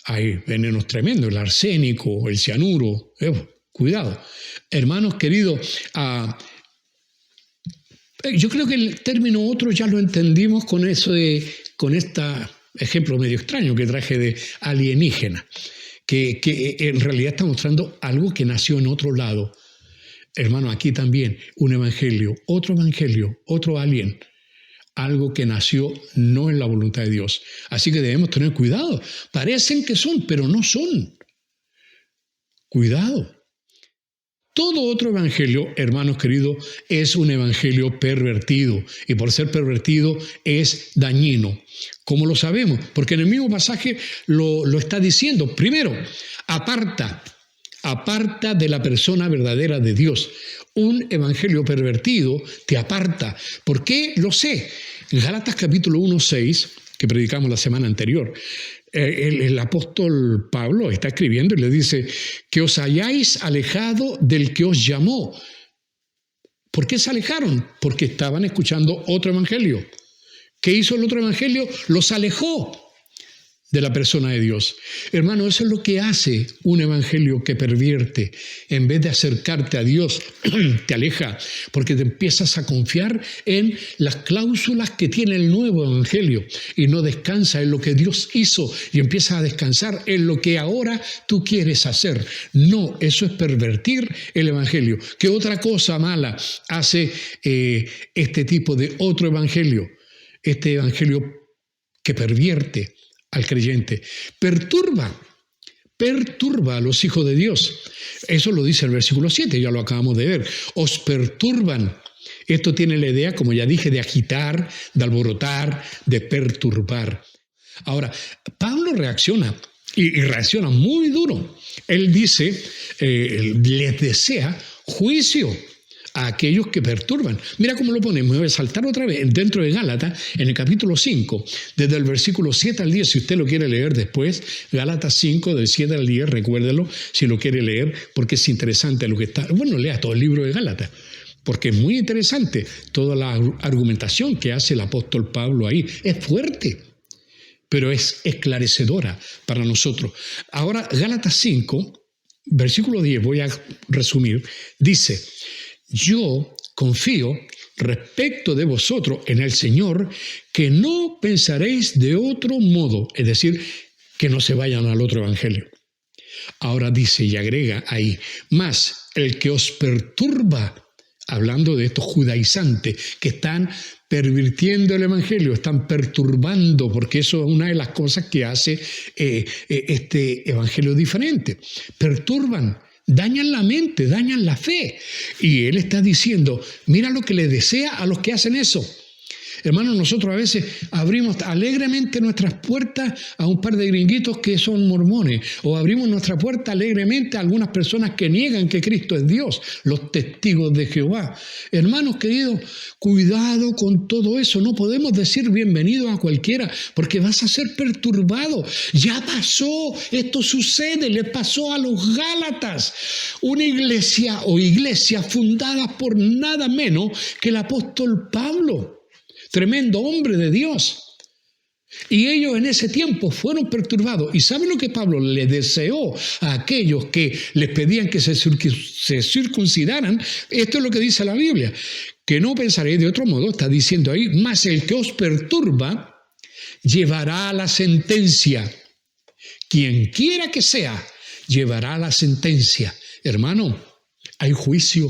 Hay venenos tremendos, el arsénico, el cianuro, cuidado. Hermanos queridos, yo creo que el término otro ya lo entendimos con este ejemplo medio extraño que traje de alienígena, que en realidad está mostrando algo que nació en otro lado. Hermano, aquí también un evangelio, otro alien, algo que nació no en la voluntad de Dios. Así que debemos tener cuidado. Parecen que son, pero no son. Cuidado. Todo otro evangelio, hermanos queridos, es un evangelio pervertido. Y por ser pervertido es dañino. ¿Cómo lo sabemos? Porque en el mismo pasaje lo está diciendo. Primero, aparta de la persona verdadera de Dios. Un evangelio pervertido te aparta. ¿Por qué? Lo sé. En Gálatas capítulo 1:6, que predicamos la semana anterior, el apóstol Pablo está escribiendo y le dice que os hayáis alejado del que os llamó. ¿Por qué se alejaron? Porque estaban escuchando otro evangelio. ¿Qué hizo el otro evangelio? Los alejó de la persona de Dios. Hermano, eso es lo que hace un evangelio que pervierte. En vez de acercarte a Dios, te aleja, porque te empiezas a confiar en las cláusulas que tiene el nuevo evangelio y no descansa en lo que Dios hizo y empiezas a descansar en lo que ahora tú quieres hacer. No, eso es pervertir el evangelio. ¿Qué otra cosa mala hace este tipo de otro evangelio? Este evangelio que pervierte al creyente, perturba a los hijos de Dios. Eso lo dice el versículo 7, ya lo acabamos de ver. Os perturban. Esto tiene la idea, como ya dije, de agitar, de alborotar, de perturbar. Ahora, Pablo reacciona y reacciona muy duro. Él dice, les desea juicio a aquellos que perturban. Mira cómo lo ponemos. Me voy a saltar otra vez dentro de Gálatas, en el capítulo 5, desde el versículo 7 al 10, si usted lo quiere leer después, Gálatas 5, del 7 al 10, recuérdelo, si lo quiere leer, porque es interesante lo que está. Bueno, lea todo el libro de Gálatas, porque es muy interesante toda la argumentación que hace el apóstol Pablo ahí. Es fuerte, pero es esclarecedora para nosotros. Ahora, Gálatas 5, versículo 10, voy a resumir, dice: yo confío respecto de vosotros en el Señor, que no pensaréis de otro modo, es decir, que no se vayan al otro evangelio. Ahora dice y agrega ahí, más el que os perturba, hablando de estos judaizantes que están pervirtiendo el evangelio, están perturbando, porque eso es una de las cosas que hace este evangelio diferente. Perturban. Dañan la mente, dañan la fe. Y él está diciendo, mira lo que le desea a los que hacen eso. Hermanos, nosotros a veces abrimos alegremente nuestras puertas a un par de gringuitos que son mormones, o abrimos nuestra puerta alegremente a algunas personas que niegan que Cristo es Dios, los testigos de Jehová. Hermanos queridos, cuidado con todo eso. No podemos decir bienvenido a cualquiera, porque vas a ser perturbado. Ya pasó, esto sucede, le pasó a los Gálatas, una iglesia o iglesias fundadas por nada menos que el apóstol Pablo. Tremendo hombre de Dios. Y ellos en ese tiempo fueron perturbados. ¿Y saben lo que Pablo le deseó a aquellos que les pedían que se circuncidaran? Esto es lo que dice la Biblia. Que no pensaréis de otro modo, está diciendo ahí, mas el que os perturba llevará la sentencia. Quien quiera que sea, llevará la sentencia. Hermano, hay juicio.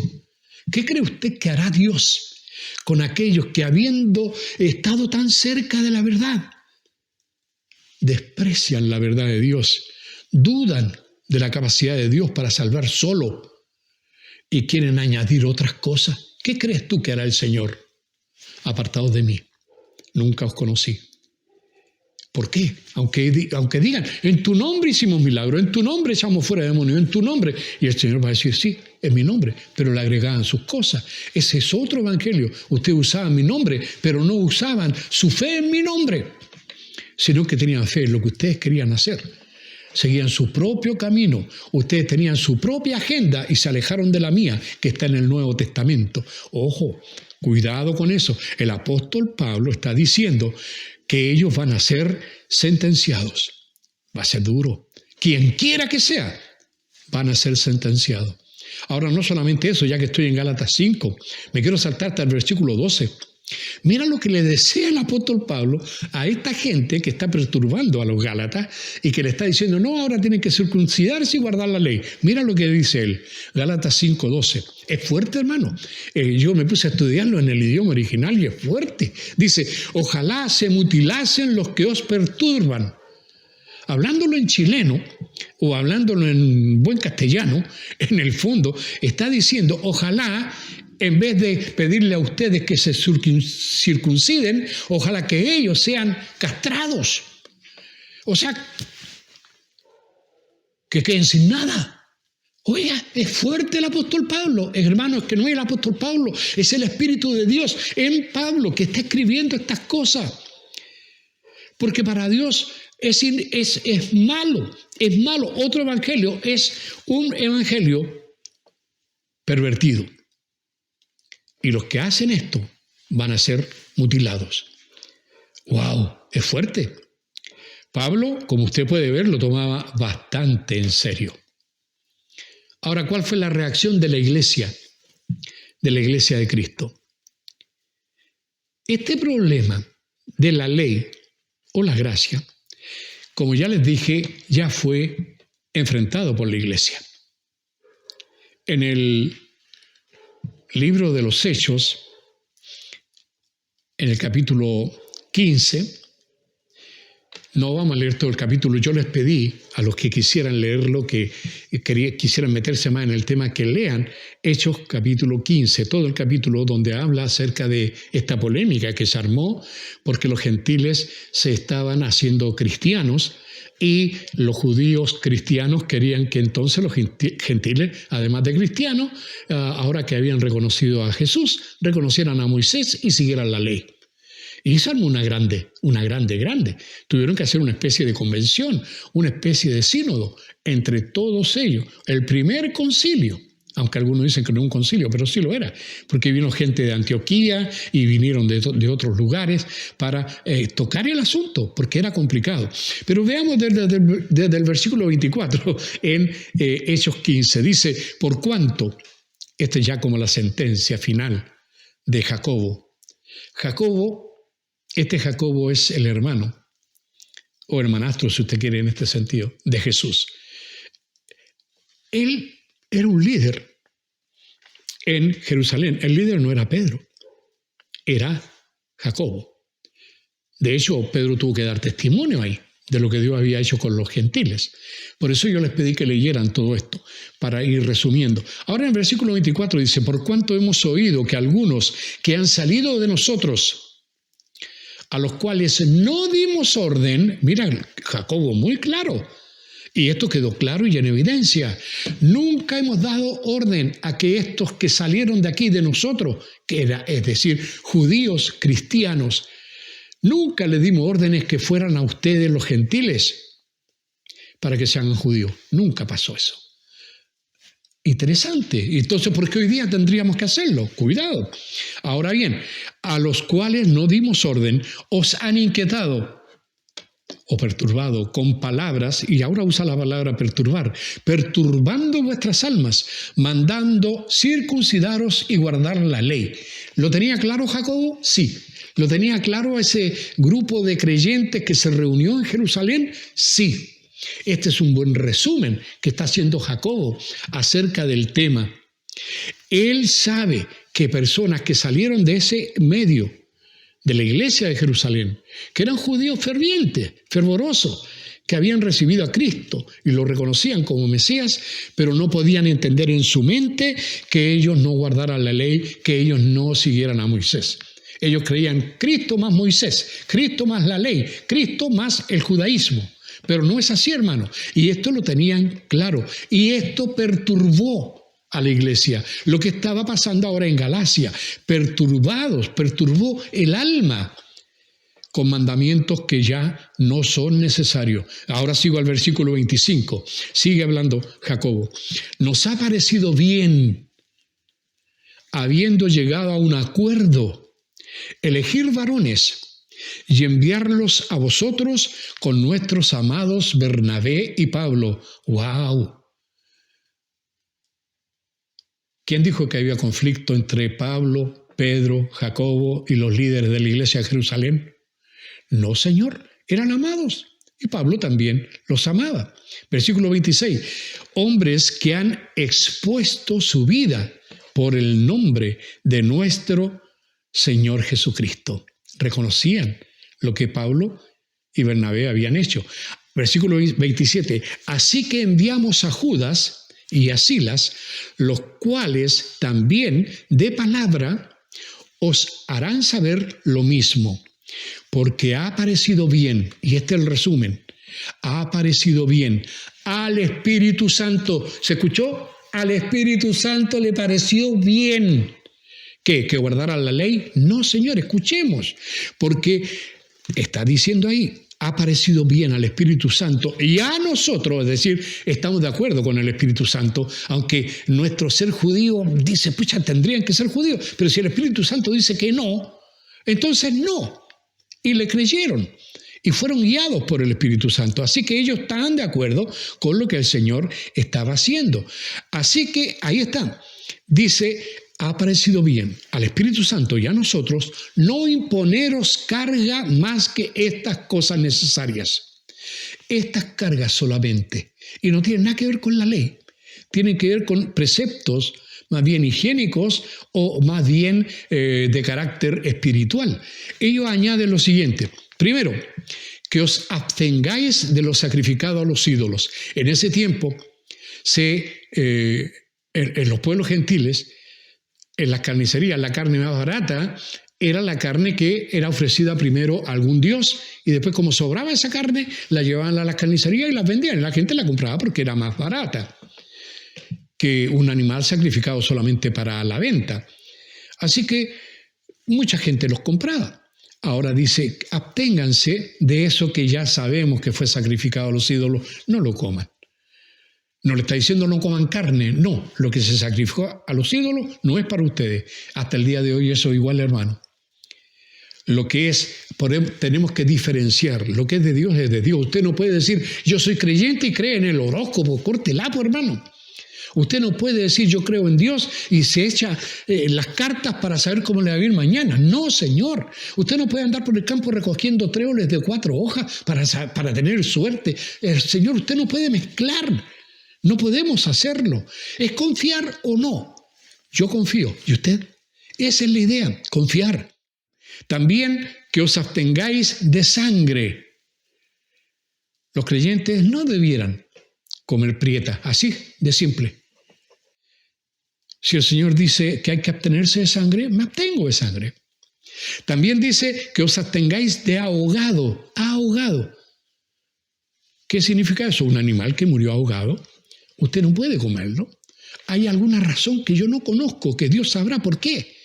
¿Qué cree usted que hará Dios con aquellos que, habiendo estado tan cerca de la verdad, desprecian la verdad de Dios, dudan de la capacidad de Dios para salvar solo y quieren añadir otras cosas? ¿Qué crees tú que hará el Señor? Apartados de mí, nunca os conocí. ¿Por qué? Aunque digan, en tu nombre hicimos milagros, en tu nombre echamos fuera demonios, en tu nombre. Y el Señor va a decir, sí, en mi nombre, pero le agregaban sus cosas. Ese es otro evangelio. Ustedes usaban mi nombre, pero no usaban su fe en mi nombre, sino que tenían fe en lo que ustedes querían hacer. Seguían su propio camino. Ustedes tenían su propia agenda y se alejaron de la mía, que está en el Nuevo Testamento. Ojo, cuidado con eso. El apóstol Pablo está diciendo que ellos van a ser sentenciados. Va a ser duro. Quien quiera que sea, van a ser sentenciados. Ahora, no solamente eso, ya que estoy en Gálatas 5, me quiero saltar hasta el versículo 12. Mira lo que le desea el apóstol Pablo a esta gente que está perturbando a los Gálatas y que le está diciendo, no, ahora tienen que circuncidarse y guardar la ley. Mira lo que dice él, Gálatas 5:12. Es fuerte, hermano. Yo me puse a estudiarlo en el idioma original y es fuerte. Dice, ojalá se mutilasen los que os perturban. Hablándolo en chileno o hablándolo en buen castellano, en el fondo está diciendo, ojalá, en vez de pedirle a ustedes que se circunciden, ojalá que ellos sean castrados. O sea, que queden sin nada. Oiga, es fuerte el apóstol Pablo. Hermano, es que no es el apóstol Pablo, es el Espíritu de Dios en Pablo que está escribiendo estas cosas. Porque para Dios es malo, es malo. Otro evangelio es un evangelio pervertido. Y los que hacen esto van a ser mutilados. ¡Wow! Es fuerte. Pablo, como usted puede ver, lo tomaba bastante en serio. Ahora, ¿cuál fue la reacción de la iglesia de Cristo? Este problema de la ley o la gracia, como ya les dije, ya fue enfrentado por la iglesia. En el libro de los Hechos, en el capítulo 15, no vamos a leer todo el capítulo, yo les pedí a los que quisieran leerlo, que quisieran meterse más en el tema, que lean Hechos capítulo 15, todo el capítulo donde habla acerca de esta polémica que se armó porque los gentiles se estaban haciendo cristianos y los judíos cristianos querían que entonces los gentiles, además de cristianos, ahora que habían reconocido a Jesús, reconocieran a Moisés y siguieran la ley. Y se armó una grande. Tuvieron que hacer una especie de convención, una especie de sínodo entre todos ellos. El primer concilio, aunque algunos dicen que no es un concilio, pero sí lo era, porque vino gente de Antioquía y vinieron de otros lugares para tocar el asunto, porque era complicado. Pero veamos desde el versículo 24 en Hechos 15. Dice, por cuanto, esta es ya como la sentencia final de Jacobo. Este Jacobo es el hermano, o hermanastro, si usted quiere, en este sentido, de Jesús. Él era un líder en Jerusalén. El líder no era Pedro, era Jacobo. De hecho, Pedro tuvo que dar testimonio ahí de lo que Dios había hecho con los gentiles. Por eso yo les pedí que leyeran todo esto, para ir resumiendo. Ahora en el versículo 24 dice, por cuanto hemos oído que algunos que han salido de nosotros a los cuales no dimos orden, mira, Jacobo, muy claro, y esto quedó claro y en evidencia, nunca hemos dado orden a que estos que salieron de aquí, de nosotros, es decir, judíos, cristianos, nunca les dimos órdenes que fueran a ustedes los gentiles para que se hagan judíos, nunca pasó eso. Interesante. Entonces, ¿por qué hoy día tendríamos que hacerlo? Cuidado. Ahora bien, a los cuales no dimos orden, os han inquietado o perturbado con palabras, y ahora usa la palabra perturbar, perturbando vuestras almas, mandando circuncidaros y guardar la ley. ¿Lo tenía claro Jacobo? Sí. ¿Lo tenía claro ese grupo de creyentes que se reunió en Jerusalén? Sí. Este es un buen resumen que está haciendo Jacobo acerca del tema. Él sabe que personas que salieron de ese medio, de la iglesia de Jerusalén, que eran judíos fervientes, fervorosos, que habían recibido a Cristo y lo reconocían como Mesías, pero no podían entender en su mente que ellos no guardaran la ley, que ellos no siguieran a Moisés. Ellos creían Cristo más Moisés, Cristo más la ley, Cristo más el judaísmo. Pero no es así, hermano. Y esto lo tenían claro. Y esto perturbó a la iglesia. Lo que estaba pasando ahora en Galacia, perturbó el alma con mandamientos que ya no son necesarios. Ahora sigo al versículo 25. Sigue hablando Jacobo. Nos ha parecido bien, habiendo llegado a un acuerdo, elegir varones y enviarlos a vosotros con nuestros amados Bernabé y Pablo. ¡Wow! ¿Quién dijo que había conflicto entre Pablo, Pedro, Jacobo y los líderes de la iglesia de Jerusalén? No, Señor, eran amados. Y Pablo también los amaba. Versículo 26. Hombres que han expuesto su vida por el nombre de nuestro Señor Jesucristo. Reconocían lo que Pablo y Bernabé habían hecho. Versículo 27. Así que enviamos a Judas y a Silas, los cuales también de palabra os harán saber lo mismo, porque ha parecido bien, y este es el resumen, ha parecido bien al Espíritu Santo. ¿Se escuchó? Al Espíritu Santo le pareció bien. ¿Qué? ¿Que guardaran la ley? No, Señor, escuchemos, porque está diciendo ahí, ha parecido bien al Espíritu Santo y a nosotros, es decir, estamos de acuerdo con el Espíritu Santo, aunque nuestro ser judío dice, pucha, tendrían que ser judíos, pero si el Espíritu Santo dice que no, entonces no, y le creyeron y fueron guiados por el Espíritu Santo, así que ellos estaban de acuerdo con lo que el Señor estaba haciendo. Así que ahí está, dice, ha parecido bien al Espíritu Santo y a nosotros no imponeros carga más que estas cosas necesarias. Estas cargas solamente. Y no tienen nada que ver con la ley. Tienen que ver con preceptos más bien higiénicos o más bien de carácter espiritual. Ellos añaden lo siguiente. Primero, que os abstengáis de lo sacrificado a los ídolos. En ese tiempo, en los pueblos gentiles, en las carnicerías, la carne más barata era la carne que era ofrecida primero a algún dios y después, como sobraba esa carne, la llevaban a las carnicerías y las vendían. Y la gente la compraba porque era más barata que un animal sacrificado solamente para la venta. Así que mucha gente los compraba. Ahora dice, absténganse de eso que ya sabemos que fue sacrificado a los ídolos, no lo coman. No le está diciendo no coman carne, no. Lo que se sacrificó a los ídolos no es para ustedes. Hasta el día de hoy eso igual, hermano. Lo que es, tenemos que diferenciar. Lo que es de Dios es de Dios. Usted no puede decir, yo soy creyente y cree en el horóscopo. Córtela, pues, hermano. Usted no puede decir, yo creo en Dios y se echa las cartas para saber cómo le va a ir mañana. No, señor. Usted no puede andar por el campo recogiendo tréboles de 4 hojas para tener suerte. Señor, usted no puede mezclar. No podemos hacerlo. ¿Es confiar o no? Yo confío. ¿Y usted? Esa es la idea, confiar. También que os abstengáis de sangre. Los creyentes no debieran comer prieta, así de simple. Si el Señor dice que hay que abstenerse de sangre, me abstengo de sangre. También dice que os abstengáis de ahogado. Ahogado. ¿Qué significa eso? Un animal que murió ahogado, usted no puede comerlo. Hay alguna razón que yo no conozco, que Dios sabrá por qué.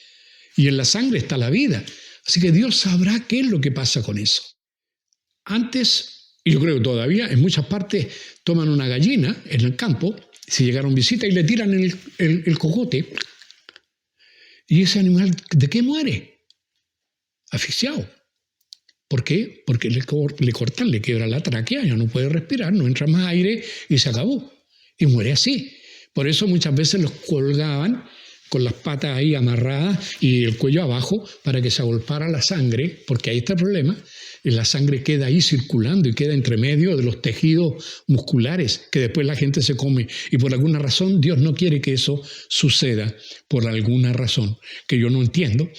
Y en la sangre está la vida. Así que Dios sabrá qué es lo que pasa con eso. Antes, y yo creo que todavía, en muchas partes toman una gallina en el campo, si llegaron visitas, y le tiran el cogote. ¿Y ese animal de qué muere? Asfixiado. ¿Por qué? Porque le cortan, le quiebra la tráquea, ya no puede respirar, no entra más aire y se acabó. Y muere así. Por eso muchas veces los colgaban con las patas ahí amarradas y el cuello abajo para que se agolpara la sangre, porque ahí está el problema, y la sangre queda ahí circulando y queda entre medio de los tejidos musculares que después la gente se come. Y por alguna razón Dios no quiere que eso suceda, por alguna razón que yo no entiendo,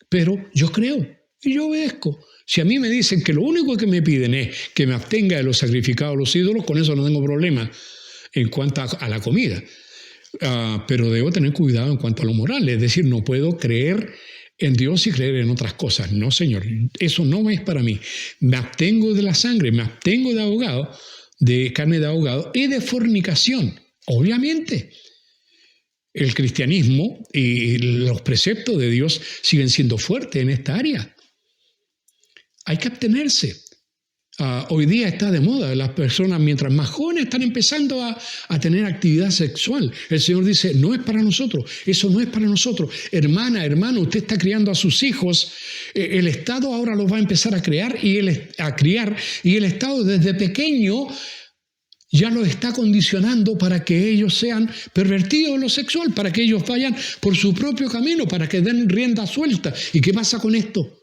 pero yo creo y yo obedezco. Si a mí me dicen que lo único que me piden es que me abstenga de los sacrificados a los ídolos, con eso no tengo problema en cuanto a la comida. Pero debo tener cuidado en cuanto a lo moral, es decir, no puedo creer en Dios y creer en otras cosas. No, Señor, eso no es para mí. Me abstengo de la sangre, me abstengo de ahogado, de carne de ahogado y de fornicación. Obviamente, el cristianismo y los preceptos de Dios siguen siendo fuertes en esta área. Hay que abstenerse. Hoy día está de moda, las personas mientras más jóvenes están empezando a tener actividad sexual. El Señor dice, no es para nosotros, eso no es para nosotros. Hermana, hermano, usted está criando a sus hijos, el Estado ahora los va a empezar a criar y el Estado desde pequeño ya los está condicionando para que ellos sean pervertidos en lo sexual, para que ellos vayan por su propio camino, para que den rienda suelta. ¿Y qué pasa con esto?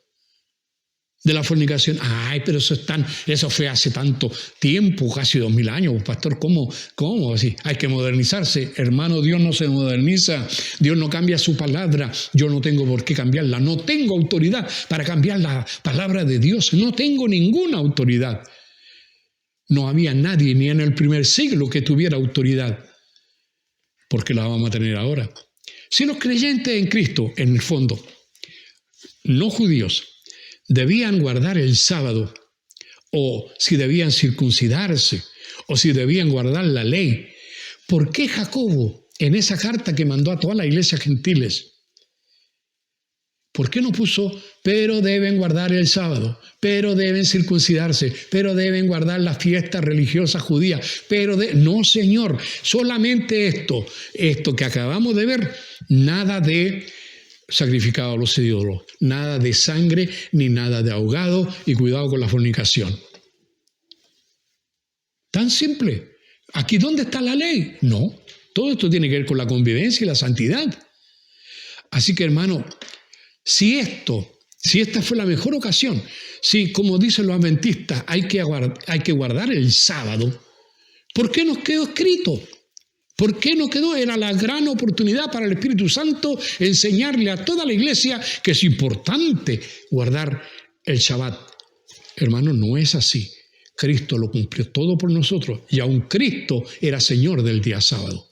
De la fornicación. Ay, pero eso fue hace tanto tiempo, casi 2000 años, pastor, ¿cómo así? Hay que modernizarse. Hermano, Dios no se moderniza, Dios no cambia su palabra, yo no tengo por qué cambiarla, no tengo autoridad para cambiar la palabra de Dios, no tengo ninguna autoridad. No había nadie, ni en el primer siglo, que tuviera autoridad, porque la vamos a tener ahora. Si los creyentes en Cristo, en el fondo, no judíos, debían guardar el sábado, o si debían circuncidarse, o si debían guardar la ley, ¿por qué Jacobo, en esa carta que mandó a todas las iglesias gentiles, por qué no puso, pero deben guardar el sábado, pero deben circuncidarse, pero deben guardar las fiestas religiosas judías, no, Señor, solamente esto que acabamos de ver, nada de sacrificado a los ídolos, nada de sangre ni nada de ahogado, y cuidado con la fornicación. Tan simple. ¿Aquí dónde está la ley? No, todo esto tiene que ver con la convivencia y la santidad. Así que, hermano, si esta fue la mejor ocasión, si, como dicen los adventistas, hay que guardar el sábado, ¿por qué nos quedó escrito? ¿Por qué no quedó? Era la gran oportunidad para el Espíritu Santo enseñarle a toda la iglesia que es importante guardar el Shabbat. Hermano, no es así. Cristo lo cumplió todo por nosotros y aún Cristo era Señor del día sábado.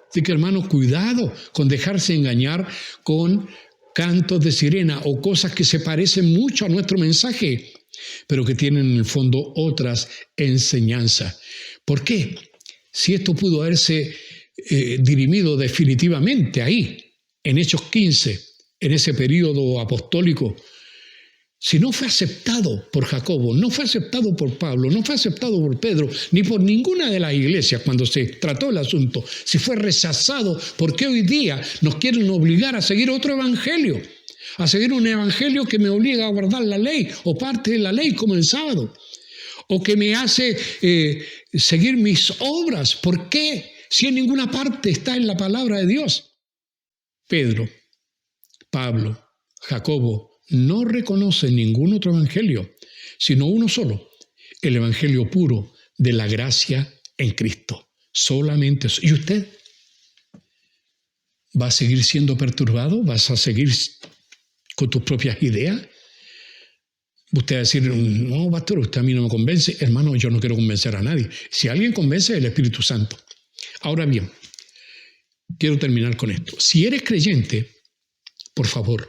Así que, hermano, cuidado con dejarse engañar con cantos de sirena o cosas que se parecen mucho a nuestro mensaje, pero que tienen en el fondo otras enseñanzas. ¿Por qué? Si esto pudo haberse dirimido definitivamente ahí, en Hechos 15, en ese periodo apostólico, si no fue aceptado por Jacobo, no fue aceptado por Pablo, no fue aceptado por Pedro, ni por ninguna de las iglesias cuando se trató el asunto, si fue rechazado, ¿por qué hoy día nos quieren obligar a seguir otro evangelio? A seguir un evangelio que me obliga a guardar la ley o parte de la ley como el sábado, o que me hace seguir mis obras. ¿Por qué? Si en ninguna parte está en la palabra de Dios. Pedro, Pablo, Jacobo no reconocen ningún otro evangelio, sino uno solo, el evangelio puro de la gracia en Cristo. Solamente eso. ¿Y usted va a seguir siendo perturbado? ¿Vas a seguir con tus propias ideas? Usted va a decir, no, pastor, usted a mí no me convence. Hermano, yo no quiero convencer a nadie. Si alguien convence, es el Espíritu Santo. Ahora bien, quiero terminar con esto. Si eres creyente, por favor,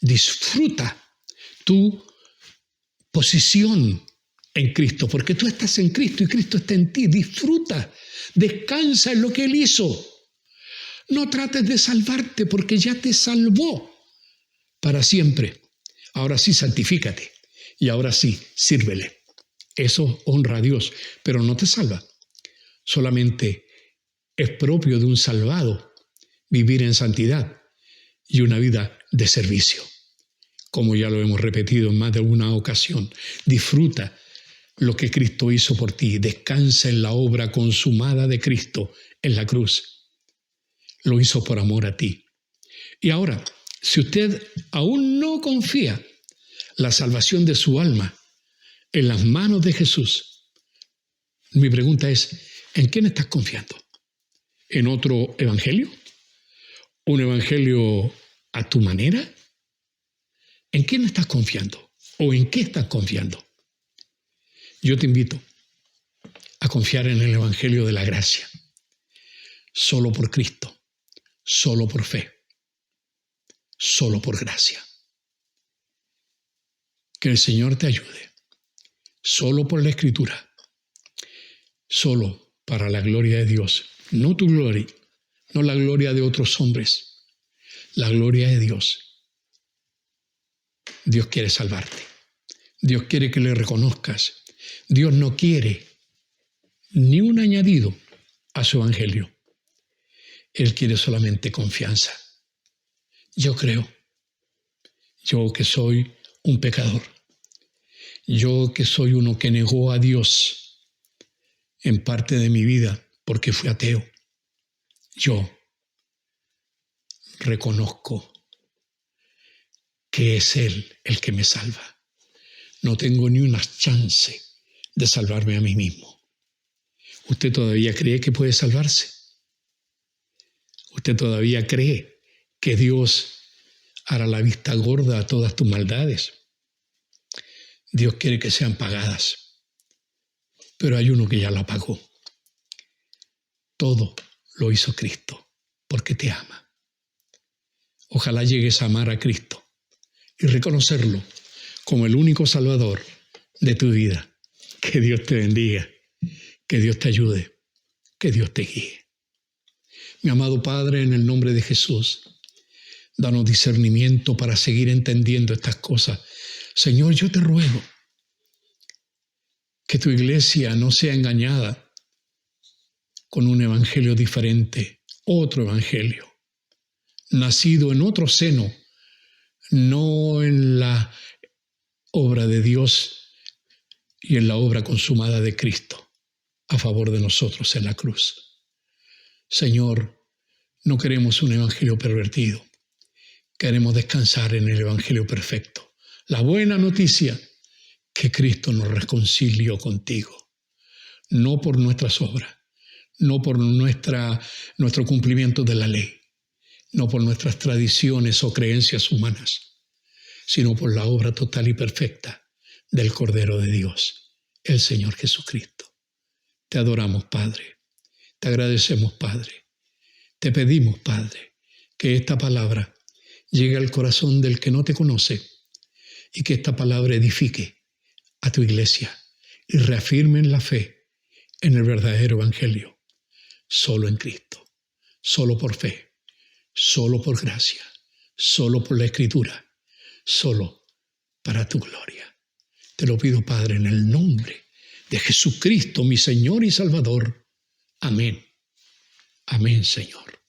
disfruta tu posición en Cristo, porque tú estás en Cristo y Cristo está en ti. Disfruta, descansa en lo que Él hizo. No trates de salvarte porque ya te salvó para siempre. Ahora sí, santifícate y ahora sí, sírvele. Eso honra a Dios, pero no te salva. Solamente es propio de un salvado vivir en santidad y una vida de servicio. Como ya lo hemos repetido en más de alguna ocasión, disfruta lo que Cristo hizo por ti. Descansa en la obra consumada de Cristo en la cruz. Lo hizo por amor a ti. Y ahora, si usted aún no confía la salvación de su alma en las manos de Jesús, mi pregunta es, ¿en quién estás confiando? ¿En otro evangelio? ¿Un evangelio a tu manera? ¿En quién estás confiando? ¿O en qué estás confiando? Yo te invito a confiar en el evangelio de la gracia, solo por Cristo, solo por fe, solo por gracia. Que el Señor te ayude, solo por la Escritura, solo para la gloria de Dios, no tu gloria, no la gloria de otros hombres, la gloria de Dios. Dios quiere salvarte, Dios quiere que le reconozcas, Dios no quiere ni un añadido a su evangelio, Él quiere solamente confianza. Yo creo, yo que soy un pecador, yo que soy uno que negó a Dios en parte de mi vida porque fui ateo, yo reconozco que es Él el que me salva. No tengo ni una chance de salvarme a mí mismo. ¿Usted todavía cree que puede salvarse? ¿Usted todavía cree que Dios hará la vista gorda a todas tus maldades? Dios quiere que sean pagadas, pero hay uno que ya la pagó. Todo lo hizo Cristo porque te ama. Ojalá llegues a amar a Cristo y reconocerlo como el único Salvador de tu vida. Que Dios te bendiga, que Dios te ayude, que Dios te guíe. Mi amado Padre, en el nombre de Jesús, danos discernimiento para seguir entendiendo estas cosas. Señor, yo te ruego que tu iglesia no sea engañada con un evangelio diferente, otro evangelio, nacido en otro seno, no en la obra de Dios y en la obra consumada de Cristo a favor de nosotros en la cruz. Señor, no queremos un evangelio pervertido, queremos descansar en el evangelio perfecto. La buena noticia, que Cristo nos reconcilió contigo, no por nuestras obras, no por nuestro cumplimiento de la ley, no por nuestras tradiciones o creencias humanas, sino por la obra total y perfecta del Cordero de Dios, el Señor Jesucristo. Te adoramos, Padre. Te agradecemos, Padre. Te pedimos, Padre, que esta palabra llegue al corazón del que no te conoce y que esta palabra edifique a tu iglesia y reafirme en la fe en el verdadero evangelio, solo en Cristo, solo por fe, solo por gracia, solo por la Escritura, solo para tu gloria. Te lo pido, Padre, en el nombre de Jesucristo, mi Señor y Salvador. Amén. Amén, Señor.